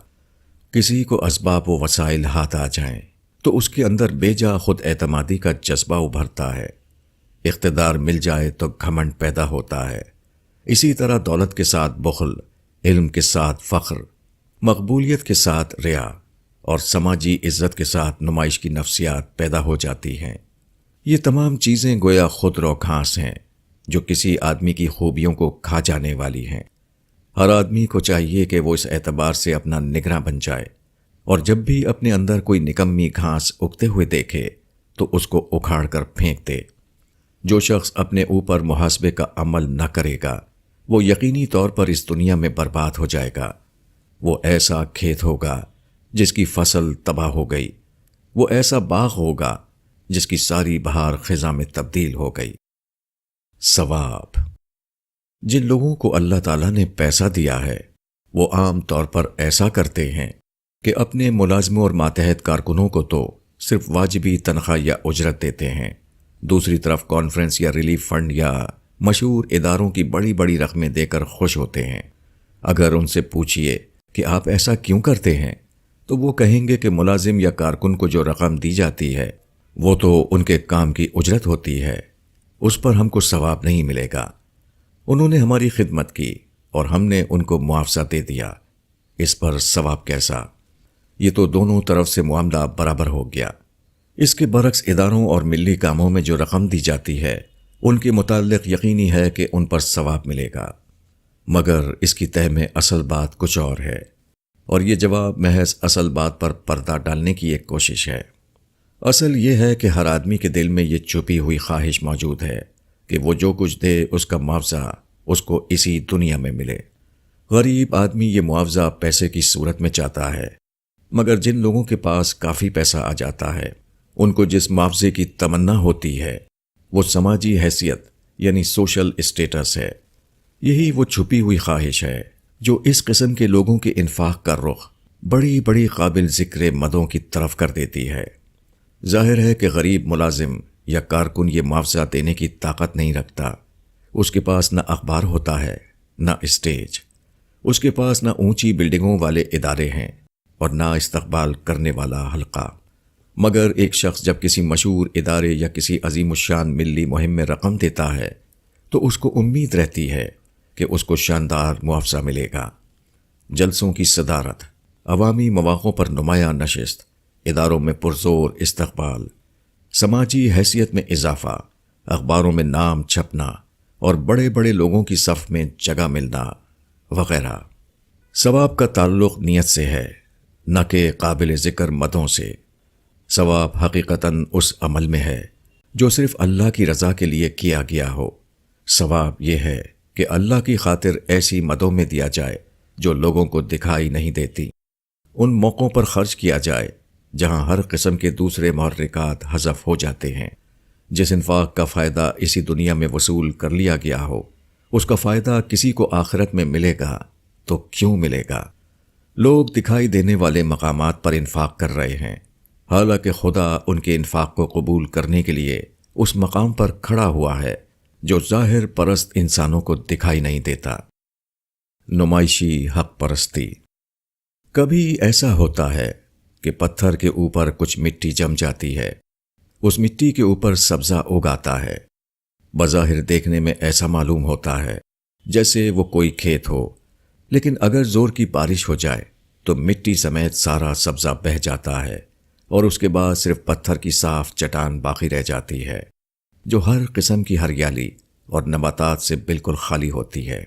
کسی کو اسباب و وسائل ہاتھ آ جائیں تو اس کے اندر بے جا خود اعتمادی کا جذبہ ابھرتا ہے، اقتدار مل جائے تو گھمنڈ پیدا ہوتا ہے، اسی طرح دولت کے ساتھ بخل، علم کے ساتھ فخر، مقبولیت کے ساتھ ریا اور سماجی عزت کے ساتھ نمائش کی نفسیات پیدا ہو جاتی ہیں۔ یہ تمام چیزیں گویا خودرو گھاس ہیں جو کسی آدمی کی خوبیوں کو کھا جانے والی ہیں۔ ہر آدمی کو چاہیے کہ وہ اس اعتبار سے اپنا نگراں بن جائے، اور جب بھی اپنے اندر کوئی نکمی گھاس اگتے ہوئے دیکھے تو اس کو اکھاڑ کر پھینک دے۔ جو شخص اپنے اوپر محاسبے کا عمل نہ کرے گا وہ یقینی طور پر اس دنیا میں برباد ہو جائے گا۔ وہ ایسا کھیت ہوگا جس کی فصل تباہ ہو گئی، وہ ایسا باغ ہوگا جس کی ساری بہار خزاں میں تبدیل ہو گئی۔ ثواب۔ جن لوگوں کو اللہ تعالیٰ نے پیسہ دیا ہے وہ عام طور پر ایسا کرتے ہیں کہ اپنے ملازموں اور ماتحت کارکنوں کو تو صرف واجبی تنخواہ یا اجرت دیتے ہیں، دوسری طرف کانفرنس یا ریلیف فنڈ یا مشہور اداروں کی بڑی بڑی رقمیں دے کر خوش ہوتے ہیں۔ اگر ان سے پوچھئے کہ آپ ایسا کیوں کرتے ہیں تو وہ کہیں گے کہ ملازم یا کارکن کو جو رقم دی جاتی ہے وہ تو ان کے کام کی اجرت ہوتی ہے، اس پر ہم کو ثواب نہیں ملے گا۔ انہوں نے ہماری خدمت کی اور ہم نے ان کو معاوضہ دے دیا، اس پر ثواب کیسا؟ یہ تو دونوں طرف سے معاملہ برابر ہو گیا۔ اس کے برعکس اداروں اور ملی کاموں میں جو رقم دی جاتی ہے ان کے متعلق یقینی ہے کہ ان پر ثواب ملے گا، مگر اس کی تہ میں اصل بات کچھ اور ہے، اور یہ جواب محض اصل بات پر پردہ ڈالنے کی ایک کوشش ہے۔ اصل یہ ہے کہ ہر آدمی کے دل میں یہ چھپی ہوئی خواہش موجود ہے کہ وہ جو کچھ دے اس کا معاوضہ اس کو اسی دنیا میں ملے۔ غریب آدمی یہ معاوضہ پیسے کی صورت میں چاہتا ہے، مگر جن لوگوں کے پاس کافی پیسہ آ جاتا ہے ان کو جس معاوضے کی تمنا ہوتی ہے وہ سماجی حیثیت یعنی سوشل اسٹیٹس ہے۔ یہی وہ چھپی ہوئی خواہش ہے جو اس قسم کے لوگوں کے انفاق کا رخ بڑی بڑی قابل ذکر مدوں کی طرف کر دیتی ہے۔ ظاہر ہے کہ غریب ملازم یا کارکن یہ معاوضہ دینے کی طاقت نہیں رکھتا، اس کے پاس نہ اخبار ہوتا ہے نہ اسٹیج، اس کے پاس نہ اونچی بلڈنگوں والے ادارے ہیں اور نہ استقبال کرنے والا حلقہ۔ مگر ایک شخص جب کسی مشہور ادارے یا کسی عظیم الشان ملی مہم میں رقم دیتا ہے تو اس کو امید رہتی ہے کہ اس کو شاندار معاوضہ ملے گا۔ جلسوں کی صدارت، عوامی مواقعوں پر نمایاں نشست، اداروں میں پرزور استقبال، سماجی حیثیت میں اضافہ، اخباروں میں نام چھپنا اور بڑے بڑے لوگوں کی صف میں جگہ ملنا وغیرہ۔ ثواب کا تعلق نیت سے ہے، نہ کہ قابل ذکر مدوں سے۔ ثواب حقیقتاً اس عمل میں ہے جو صرف اللہ کی رضا کے لیے کیا گیا ہو۔ ثواب یہ ہے کہ اللہ کی خاطر ایسی مدوں میں دیا جائے جو لوگوں کو دکھائی نہیں دیتی، ان موقعوں پر خرچ کیا جائے جہاں ہر قسم کے دوسرے محرکات حذف ہو جاتے ہیں۔ جس انفاق کا فائدہ اسی دنیا میں وصول کر لیا گیا ہو اس کا فائدہ کسی کو آخرت میں ملے گا تو کیوں ملے گا؟ لوگ دکھائی دینے والے مقامات پر انفاق کر رہے ہیں، حالانکہ خدا ان کے انفاق کو قبول کرنے کے لیے اس مقام پر کھڑا ہوا ہے جو ظاہر پرست انسانوں کو دکھائی نہیں دیتا۔ نمائشی حق پرستی۔ کبھی ایسا ہوتا ہے کہ پتھر کے اوپر کچھ مٹی جم جاتی ہے، اس مٹی کے اوپر سبزہ اگاتا ہے، بظاہر دیکھنے میں ایسا معلوم ہوتا ہے جیسے وہ کوئی کھیت ہو، لیکن اگر زور کی بارش ہو جائے تو مٹی سمیت سارا سبزہ بہہ جاتا ہے اور اس کے بعد صرف پتھر کی صاف چٹان باقی رہ جاتی ہے جو ہر قسم کی ہریالی اور نباتات سے بالکل خالی ہوتی ہے۔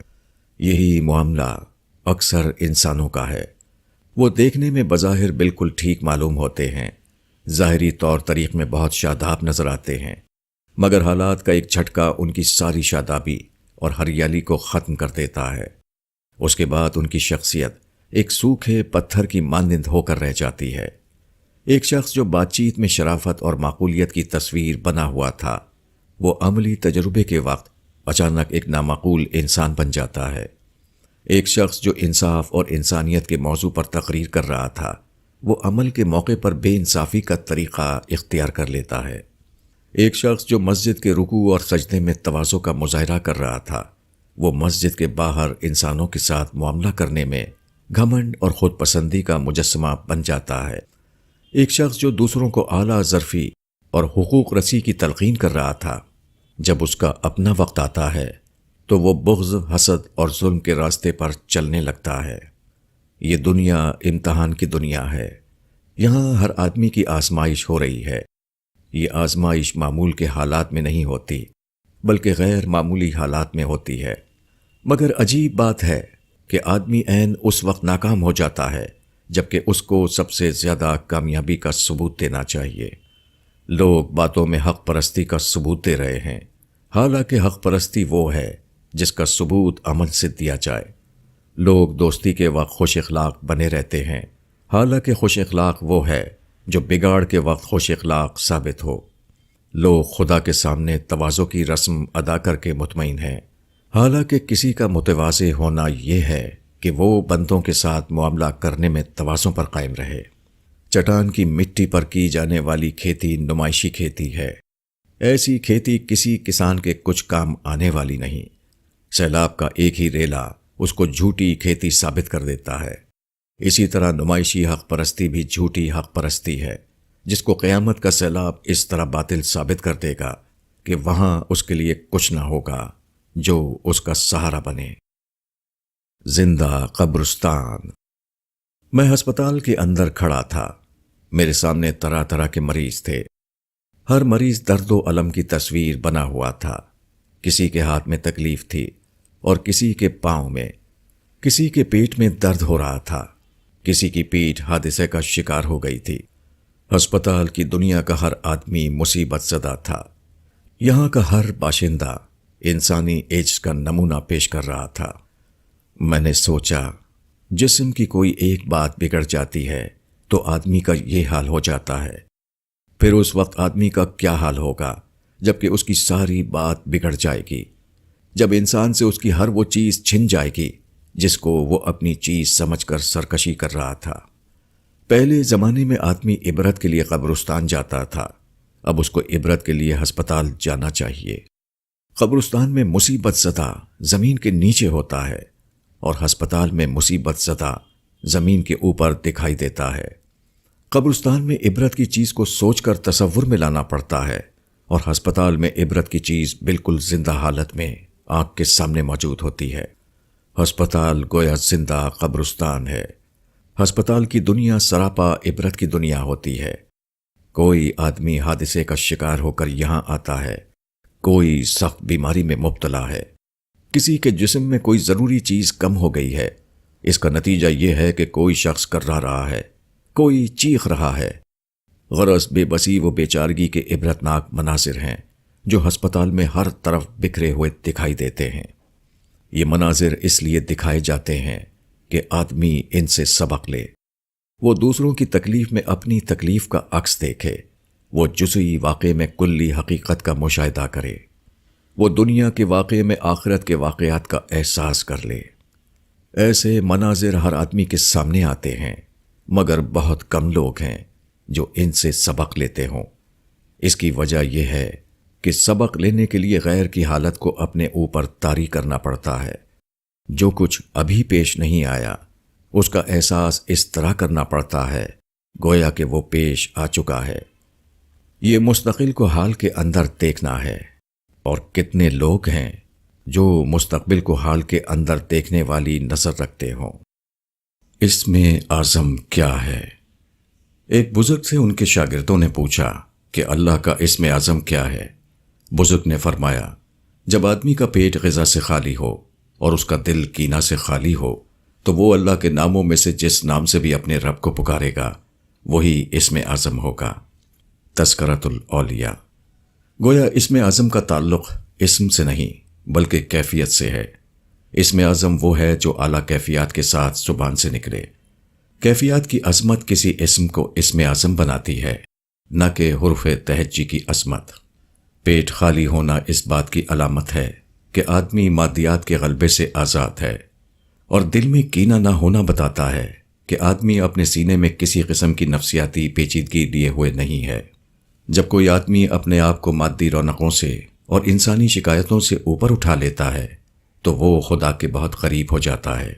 یہی معاملہ اکثر انسانوں کا ہے۔ وہ دیکھنے میں بظاہر بالکل ٹھیک معلوم ہوتے ہیں، ظاہری طور طریق میں بہت شاداب نظر آتے ہیں، مگر حالات کا ایک جھٹکا ان کی ساری شادابی اور ہریالی کو ختم کر دیتا ہے۔ اس کے بعد ان کی شخصیت ایک سوکھے پتھر کی مانند ہو کر رہ جاتی ہے۔ ایک شخص جو بات چیت میں شرافت اور معقولیت کی تصویر بنا ہوا تھا، وہ عملی تجربے کے وقت اچانک ایک نامعقول انسان بن جاتا ہے۔ ایک شخص جو انصاف اور انسانیت کے موضوع پر تقریر کر رہا تھا، وہ عمل کے موقع پر بے انصافی کا طریقہ اختیار کر لیتا ہے۔ ایک شخص جو مسجد کے رکوع اور سجدے میں تواضع کا مظاہرہ کر رہا تھا، وہ مسجد کے باہر انسانوں کے ساتھ معاملہ کرنے میں گھمنڈ اور خود پسندی کا مجسمہ بن جاتا ہے۔ ایک شخص جو دوسروں کو اعلیٰ ظرفی اور حقوق رسی کی تلقین کر رہا تھا، جب اس کا اپنا وقت آتا ہے تو وہ بغض، حسد اور ظلم کے راستے پر چلنے لگتا ہے۔ یہ دنیا امتحان کی دنیا ہے۔ یہاں ہر آدمی کی آزمائش ہو رہی ہے۔ یہ آزمائش معمول کے حالات میں نہیں ہوتی، بلکہ غیر معمولی حالات میں ہوتی ہے۔ مگر عجیب بات ہے کہ آدمی عین اس وقت ناکام ہو جاتا ہے جبکہ اس کو سب سے زیادہ کامیابی کا ثبوت دینا چاہیے۔ لوگ باتوں میں حق پرستی کا ثبوت دے رہے ہیں، حالانکہ حق پرستی وہ ہے جس کا ثبوت عمل سے دیا جائے۔ لوگ دوستی کے وقت خوش اخلاق بنے رہتے ہیں، حالانکہ خوش اخلاق وہ ہے جو بگاڑ کے وقت خوش اخلاق ثابت ہو۔ لوگ خدا کے سامنے تواضع کی رسم ادا کر کے مطمئن ہیں، حالانکہ کسی کا متواضع ہونا یہ ہے کہ وہ بندوں کے ساتھ معاملہ کرنے میں تواضع پر قائم رہے۔ چٹان کی مٹی پر کی جانے والی کھیتی نمائشی کھیتی ہے۔ ایسی کھیتی کسی کسان کے کچھ کام آنے والی نہیں۔ سیلاب کا ایک ہی ریلا اس کو جھوٹی کھیتی ثابت کر دیتا ہے۔ اسی طرح نمائشی حق پرستی بھی جھوٹی حق پرستی ہے، جس کو قیامت کا سیلاب اس طرح باطل ثابت کر دے گا کہ وہاں اس کے لیے کچھ نہ ہوگا جو اس کا سہارا بنے۔ زندہ قبرستان۔ میں ہسپتال کے اندر کھڑا تھا۔ میرے سامنے طرح طرح کے مریض تھے۔ ہر مریض درد و الم کی تصویر بنا ہوا تھا۔ کسی کے ہاتھ میں تکلیف تھی اور کسی کے پاؤں میں، کسی کے پیٹ میں درد ہو رہا تھا، کسی کی پیٹھ حادثے کا شکار ہو گئی تھی۔ ہسپتال کی دنیا کا ہر آدمی مصیبت زدہ تھا۔ یہاں کا ہر باشندہ انسانی عجز کا نمونہ پیش کر رہا تھا۔ میں نے سوچا، جسم کی کوئی ایک بات بگڑ جاتی ہے تو آدمی کا یہ حال ہو جاتا ہے، پھر اس وقت آدمی کا کیا حال ہوگا جبکہ اس کی ساری بات بگڑ جائے گی، جب انسان سے اس کی ہر وہ چیز چھن جائے گی جس کو وہ اپنی چیز سمجھ کر سرکشی کر رہا تھا۔ پہلے زمانے میں آدمی عبرت کے لیے قبرستان جاتا تھا، اب اس کو عبرت کے لیے ہسپتال جانا چاہیے۔ قبرستان میں مصیبت زدہ زمین کے نیچے ہوتا ہے اور ہسپتال میں مصیبت زدہ زمین کے اوپر دکھائی دیتا ہے۔ قبرستان میں عبرت کی چیز کو سوچ کر تصور میں لانا پڑتا ہے اور ہسپتال میں عبرت کی چیز بالکل زندہ حالت میں آنکھ کے سامنے موجود ہوتی ہے۔ ہسپتال گویا زندہ قبرستان ہے۔ ہسپتال کی دنیا سراپا عبرت کی دنیا ہوتی ہے۔ کوئی آدمی حادثے کا شکار ہو کر یہاں آتا ہے، کوئی سخت بیماری میں مبتلا ہے، کسی کے جسم میں کوئی ضروری چیز کم ہو گئی ہے۔ اس کا نتیجہ یہ ہے کہ کوئی شخص کرا رہا ہے، کوئی چیخ رہا ہے۔ غرض بے بسی و بے چارگی کے عبرتناک مناظر ہیں جو ہسپتال میں ہر طرف بکھرے ہوئے دکھائی دیتے ہیں۔ یہ مناظر اس لیے دکھائے جاتے ہیں کہ آدمی ان سے سبق لے، وہ دوسروں کی تکلیف میں اپنی تکلیف کا عکس دیکھے، وہ جزئی واقعے میں کلی حقیقت کا مشاہدہ کرے، وہ دنیا کے واقعے میں آخرت کے واقعات کا احساس کر لے۔ ایسے مناظر ہر آدمی کے سامنے آتے ہیں، مگر بہت کم لوگ ہیں جو ان سے سبق لیتے ہوں۔ اس کی وجہ یہ ہے کہ سبق لینے کے لیے غیر کی حالت کو اپنے اوپر طاری کرنا پڑتا ہے۔ جو کچھ ابھی پیش نہیں آیا اس کا احساس اس طرح کرنا پڑتا ہے گویا کہ وہ پیش آ چکا ہے۔ یہ مستقل کو حال کے اندر دیکھنا ہے، اور کتنے لوگ ہیں جو مستقبل کو حال کے اندر دیکھنے والی نظر رکھتے ہوں۔ اسم اعظم کیا ہے؟ ایک بزرگ سے ان کے شاگردوں نے پوچھا کہ اللہ کا اسم اعظم کیا ہے؟ بزرگ نے فرمایا، جب آدمی کا پیٹ غذا سے خالی ہو اور اس کا دل کینہ سے خالی ہو تو وہ اللہ کے ناموں میں سے جس نام سے بھی اپنے رب کو پکارے گا وہی اسم اعظم ہوگا۔ تذکرۃ الاولیاء۔ گویا اسم اعظم کا تعلق اسم سے نہیں بلکہ کیفیت سے ہے۔ اسم اعظم وہ ہے جو اعلیٰ کیفیات کے ساتھ زبان سے نکلے۔ کیفیات کی عظمت کسی اسم کو اسم اعظم بناتی ہے، نہ کہ حرف تہجی کی عظمت۔ پیٹ خالی ہونا اس بات کی علامت ہے کہ آدمی مادیات کے غلبے سے آزاد ہے، اور دل میں کینہ نہ ہونا بتاتا ہے کہ آدمی اپنے سینے میں کسی قسم کی نفسیاتی پیچیدگی لیے ہوئے نہیں ہے۔ جب کوئی آدمی اپنے آپ کو مادی رونقوں سے اور انسانی شکایتوں سے اوپر اٹھا لیتا ہے تو وہ خدا کے بہت قریب ہو جاتا ہے،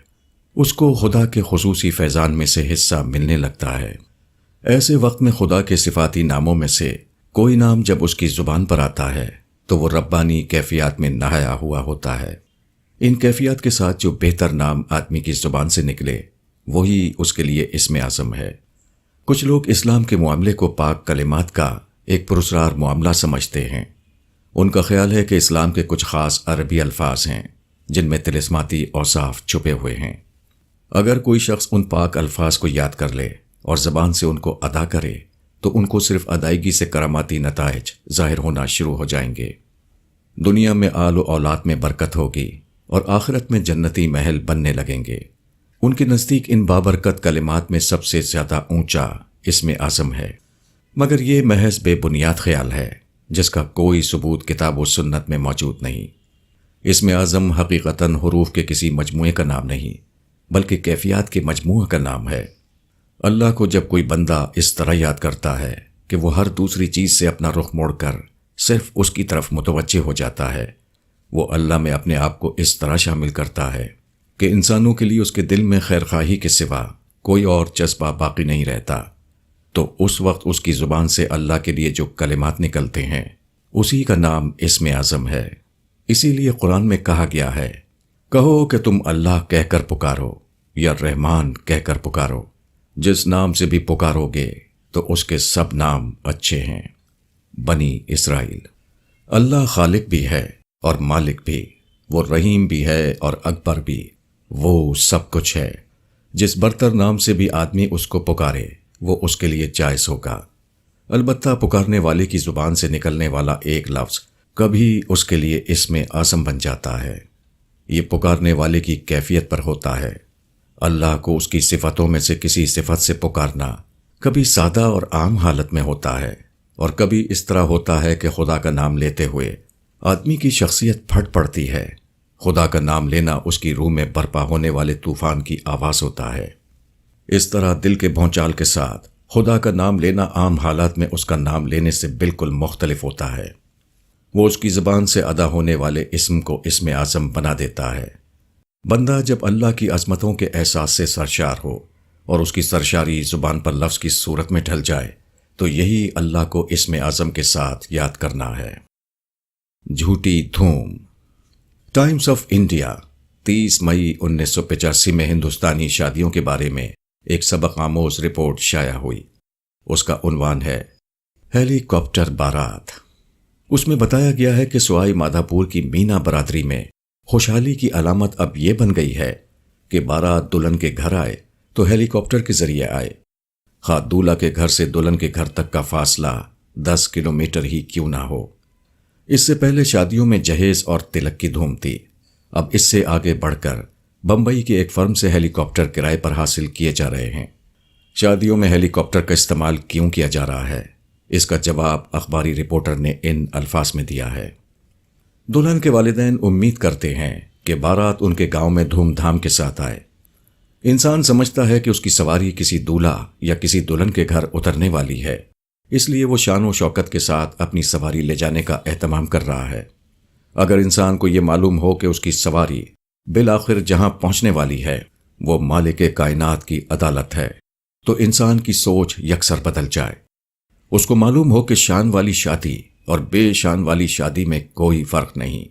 اس کو خدا کے خصوصی فیضان میں سے حصہ ملنے لگتا ہے۔ ایسے وقت میں خدا کے صفاتی ناموں میں سے کوئی نام جب اس کی زبان پر آتا ہے تو وہ ربانی کیفیات میں نہایا ہوا ہوتا ہے۔ ان کیفیات کے ساتھ جو بہتر نام آدمی کی زبان سے نکلے وہی اس کے لیے اسم اعظم ہے۔ کچھ لوگ اسلام کے معاملے کو پاک کلمات کا ایک پراسرار معاملہ سمجھتے ہیں۔ ان کا خیال ہے کہ اسلام کے کچھ خاص عربی الفاظ ہیں جن میں طلسماتی اوصاف چھپے ہوئے ہیں۔ اگر کوئی شخص ان پاک الفاظ کو یاد کر لے اور زبان سے ان کو ادا کرے تو ان کو صرف ادائیگی سے کراماتی نتائج ظاہر ہونا شروع ہو جائیں گے۔ دنیا میں آل و اولاد میں برکت ہوگی اور آخرت میں جنتی محل بننے لگیں گے۔ ان کے نزدیک ان بابرکت کلمات میں سب سے زیادہ اونچا اسم اعظم ہے، مگر یہ محض بے بنیاد خیال ہے جس کا کوئی ثبوت کتاب و سنت میں موجود نہیں۔ اسم اعظم حقیقتاً حروف کے کسی مجموعے کا نام نہیں بلکہ کیفیات کے مجموعہ کا نام ہے۔ اللہ کو جب کوئی بندہ اس طرح یاد کرتا ہے کہ وہ ہر دوسری چیز سے اپنا رخ موڑ کر صرف اس کی طرف متوجہ ہو جاتا ہے، وہ اللہ میں اپنے آپ کو اس طرح شامل کرتا ہے کہ انسانوں کے لیے اس کے دل میں خیرخواہی کے سوا کوئی اور جذبہ باقی نہیں رہتا، تو اس وقت اس کی زبان سے اللہ کے لیے جو کلمات نکلتے ہیں اسی کا نام اسم اعظم ہے۔ اسی لیے قرآن میں کہا گیا ہے، کہو کہ تم اللہ کہہ کر پکارو یا رحمان کہہ کر پکارو، جس نام سے بھی پکارو گے تو اس کے سب نام اچھے ہیں۔ بنی اسرائیل۔ اللہ خالق بھی ہے اور مالک بھی، وہ رحیم بھی ہے اور اکبر بھی، وہ سب کچھ ہے۔ جس برتر نام سے بھی آدمی اس کو پکارے وہ اس کے لیے جائز ہوگا، البتہ پکارنے والے کی زبان سے نکلنے والا ایک لفظ کبھی اس کے لیے اسم اعظم بن جاتا ہے۔ یہ پکارنے والے کی کیفیت پر ہوتا ہے۔ اللہ کو اس کی صفتوں میں سے کسی صفت سے پکارنا کبھی سادہ اور عام حالت میں ہوتا ہے، اور کبھی اس طرح ہوتا ہے کہ خدا کا نام لیتے ہوئے آدمی کی شخصیت پھٹ پڑتی ہے۔ خدا کا نام لینا اس کی روح میں برپا ہونے والے طوفان کی آواز ہوتا ہے۔ اس طرح دل کے بھونچال کے ساتھ خدا کا نام لینا عام حالات میں اس کا نام لینے سے بالکل مختلف ہوتا ہے۔ وہ اس کی زبان سے ادا ہونے والے اسم کو اسم اعظم بنا دیتا ہے۔ بندہ جب اللہ کی عظمتوں کے احساس سے سرشار ہو اور اس کی سرشاری زبان پر لفظ کی صورت میں ڈھل جائے تو یہی اللہ کو اسم اعظم کے ساتھ یاد کرنا ہے۔ جھوٹی دھوم۔ ٹائمز آف انڈیا 30 مئی 1985 میں ہندوستانی شادیوں کے بارے میں ایک سبق آموز رپورٹ شائع ہوئی۔ اس کا عنوان ہے ہیلی کاپٹر بارات۔ اس میں بتایا گیا ہے کہ سوائی مادھاپور کی مینا برادری میں خوشحالی کی علامت اب یہ بن گئی ہے کہ بارات دلہن کے گھر آئے تو ہیلی کاپٹر کے ذریعے آئے، خواہ دولہا کے گھر سے دلہن کے گھر تک کا فاصلہ 10 کلومیٹر ہی کیوں نہ ہو۔ اس سے پہلے شادیوں میں جہیز اور تلک کی دھوم تھی، اب اس سے آگے بڑھ کر بمبئی کی ایک فرم سے ہیلی کاپٹر کرائے پر حاصل کیے جا رہے ہیں۔ شادیوں میں ہیلی کاپٹر کا استعمال کیوں کیا جا رہا ہے، اس کا جواب اخباری رپورٹر نے ان الفاظ میں دیا ہے۔ دلہن کے والدین امید کرتے ہیں کہ بارات ان کے گاؤں میں دھوم دھام کے ساتھ آئے۔ انسان سمجھتا ہے کہ اس کی سواری کسی دولہا یا کسی دلہن کے گھر اترنے والی ہے، اس لیے وہ شان و شوکت کے ساتھ اپنی سواری لے جانے کا اہتمام کر رہا ہے۔ اگر انسان کو یہ معلوم ہو کہ اس کی سواری بالآخر جہاں پہنچنے والی ہے وہ مالک کائنات کی عدالت ہے تو انسان کی سوچ یکسر بدل جائے۔ اس کو معلوم ہو کہ شان والی شادی اور بے شان والی شادی میں کوئی فرق نہیں۔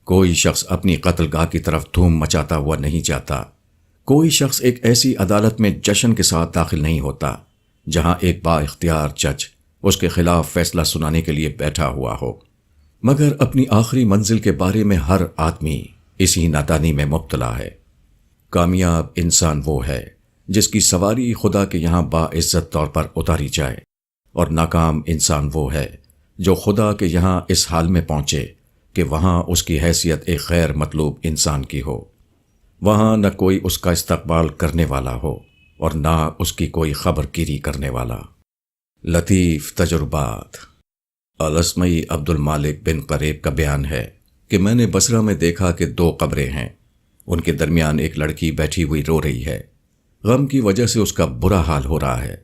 کوئی شخص اپنی قتل گاہ کی طرف دھوم مچاتا ہوا نہیں جاتا، کوئی شخص ایک ایسی عدالت میں جشن کے ساتھ داخل نہیں ہوتا جہاں ایک با اختیار جج اس کے خلاف فیصلہ سنانے کے لیے بیٹھا ہوا ہو، مگر اپنی آخری منزل کے بارے میں ہر آدمی اسی نادانی میں مبتلا ہے۔ کامیاب انسان وہ ہے جس کی سواری خدا کے یہاں باعزت طور پر اتاری جائے، اور ناکام انسان وہ ہے جو خدا کے یہاں اس حال میں پہنچے کہ وہاں اس کی حیثیت ایک غیر مطلوب انسان کی ہو، وہاں نہ کوئی اس کا استقبال کرنے والا ہو اور نہ اس کی کوئی خبر گیری کرنے والا۔ لطیف تجربات۔ الاسمعی عبد المالک بن قریب کا بیان ہے کہ میں نے بصرہ میں دیکھا کہ 2 قبریں ہیں، ان کے درمیان ایک لڑکی بیٹھی ہوئی رو رہی ہے، غم کی وجہ سے اس کا برا حال ہو رہا ہے۔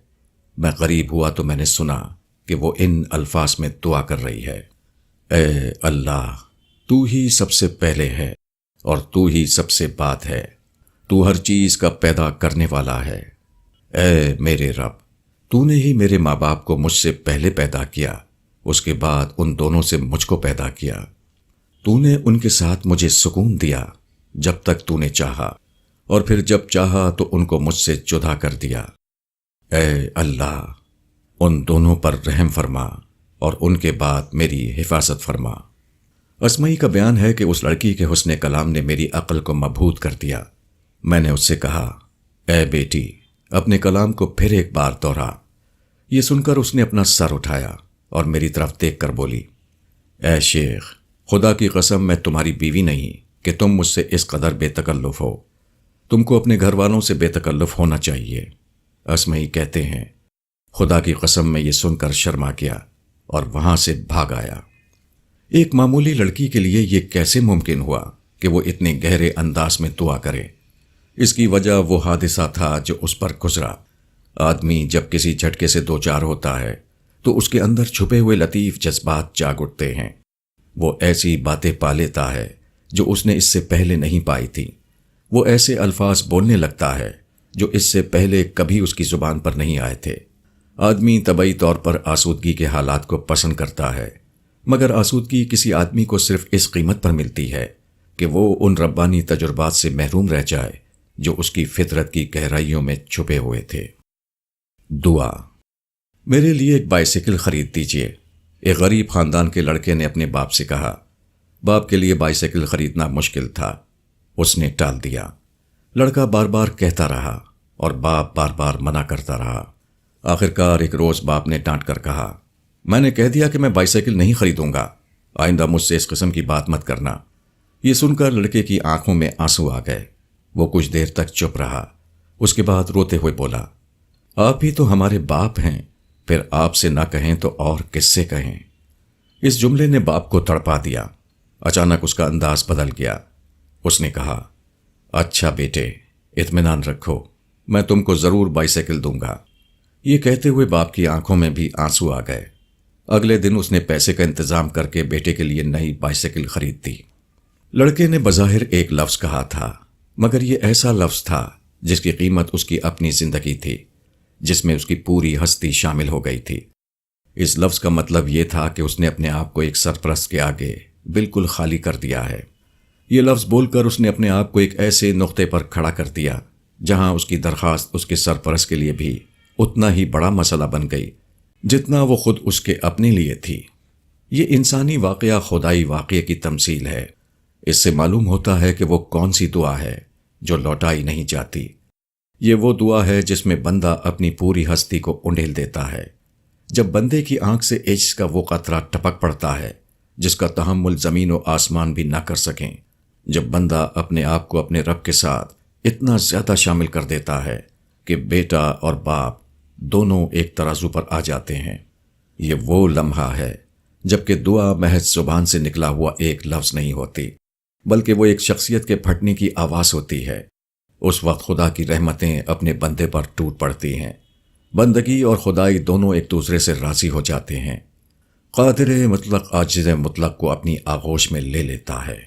میں قریب ہوا تو میں نے سنا کہ وہ ان الفاظ میں دعا کر رہی ہے: اے اللہ، تو ہی سب سے پہلے ہے اور تو ہی سب سے بعد ہے، تو ہر چیز کا پیدا کرنے والا ہے۔ اے میرے رب، تو نے ہی میرے ماں باپ کو مجھ سے پہلے پیدا کیا، اس کے بعد ان دونوں سے مجھ کو پیدا کیا۔ تو نے ان کے ساتھ مجھے سکون دیا جب تک تو نے چاہا، اور پھر جب چاہا تو ان کو مجھ سے جدا کر دیا۔ اے اللہ، ان دونوں پر رحم فرما اور ان کے بعد میری حفاظت فرما۔ اسمعی کا بیان ہے کہ اس لڑکی کے حسن کلام نے میری عقل کو مبہوت کر دیا۔ میں نے اس سے کہا: اے بیٹی، اپنے کلام کو پھر ایک بار دوہرا۔ یہ سن کر اس نے اپنا سر اٹھایا اور میری طرف دیکھ کر بولی: اے شیخ، خدا کی قسم میں تمہاری بیوی نہیں کہ تم مجھ سے اس قدر بے تکلف ہو، تم کو اپنے گھر والوں سے بے تکلف ہونا چاہیے۔ اسمعی کہتے ہیں، خدا کی قسم میں یہ سن کر شرما گیا اور وہاں سے بھاگ آیا۔ ایک معمولی لڑکی کے لیے یہ کیسے ممکن ہوا کہ وہ اتنے گہرے انداز میں دعا کرے؟ اس کی وجہ وہ حادثہ تھا جو اس پر گزرا۔ آدمی جب کسی جھٹکے سے دوچار ہوتا ہے تو اس کے اندر چھپے ہوئے لطیف جذبات جاگ اٹھتے ہیں، وہ ایسی باتیں پا لیتا ہے جو اس نے اس سے پہلے نہیں پائی تھی، وہ ایسے الفاظ بولنے لگتا ہے جو اس سے پہلے کبھی اس کی زبان پر نہیں آئے تھے۔ آدمی طبعی طور پر آسودگی کے حالات کو پسند کرتا ہے، مگر آسودگی کسی آدمی کو صرف اس قیمت پر ملتی ہے کہ وہ ان ربانی تجربات سے محروم رہ جائے جو اس کی فطرت کی گہرائیوں میں چھپے ہوئے تھے۔ دعا۔ میرے لیے ایک بائیسیکل خرید دیجیے۔ ایک غریب خاندان کے لڑکے نے اپنے باپ سے کہا۔ باپ کے لیے بائیسیکل خریدنا مشکل تھا، اس نے ٹال دیا۔ لڑکا بار بار کہتا رہا اور باپ بار بار منع کرتا رہا۔ آخرکار ایک روز باپ نے ڈانٹ کر کہا: میں نے کہہ دیا کہ میں بائیسیکل نہیں خریدوں گا، آئندہ مجھ سے اس قسم کی بات مت کرنا۔ یہ سن کر لڑکے کی آنکھوں میں آنسو آ گئے۔ وہ کچھ دیر تک چپ رہا، اس کے بعد روتے ہوئے بولا: آپ ہی تو ہمارے باپ ہیں، پھر آپ سے نہ کہیں تو اور کس سے کہیں؟ اس جملے نے باپ کو تڑپا دیا۔ اچانک اس کا انداز بدل گیا۔ اس نے کہا: اچھا بیٹے، اطمینان رکھو، میں تم کو ضرور بائیسیکل دوں گا۔ یہ کہتے ہوئے باپ کی آنکھوں میں بھی آنسو آ گئے۔ اگلے دن اس نے پیسے کا انتظام کر کے بیٹے کے لیے نئی بائیسیکل خرید دی۔ لڑکے نے بظاہر ایک لفظ کہا تھا، مگر یہ ایسا لفظ تھا جس کی قیمت اس کی اپنی زندگی تھی، جس میں اس کی پوری ہستی شامل ہو گئی تھی۔ اس لفظ کا مطلب یہ تھا کہ اس نے اپنے آپ کو ایک سرپرست کے آگے بالکل خالی کر دیا ہے۔ یہ لفظ بول کر اس نے اپنے آپ کو ایک ایسے نقطے پر کھڑا کر دیا جہاں اس کی درخواست اس کے سرپرست کے لیے بھی اتنا ہی بڑا مسئلہ بن گئی جتنا وہ خود اس کے اپنے لیے تھی۔ یہ انسانی واقعہ خدائی واقعے کی تمثیل ہے۔ اس سے معلوم ہوتا ہے کہ وہ کون سی دعا ہے جو لوٹائی نہیں جاتی۔ یہ وہ دعا ہے جس میں بندہ اپنی پوری ہستی کو انڈیل دیتا ہے۔ جب بندے کی آنکھ سے عجز کا وہ قطرہ ٹپک پڑتا ہے جس کا تحمل زمین و آسمان بھی نہ کر سکیں، جب بندہ اپنے آپ کو اپنے رب کے ساتھ اتنا زیادہ شامل کر دیتا ہے کہ بیٹا اور باپ دونوں ایک ترازو پر آ جاتے ہیں، یہ وہ لمحہ ہے جبکہ دعا محض زبان سے نکلا ہوا ایک لفظ نہیں ہوتی، بلکہ وہ ایک شخصیت کے پھٹنے کی آواز ہوتی ہے۔ اس وقت خدا کی رحمتیں اپنے بندے پر ٹوٹ پڑتی ہیں، بندگی اور خدائی دونوں ایک دوسرے سے راضی ہو جاتے ہیں۔ قادر مطلق عاجز مطلق کو اپنی آغوش میں لے لیتا ہے۔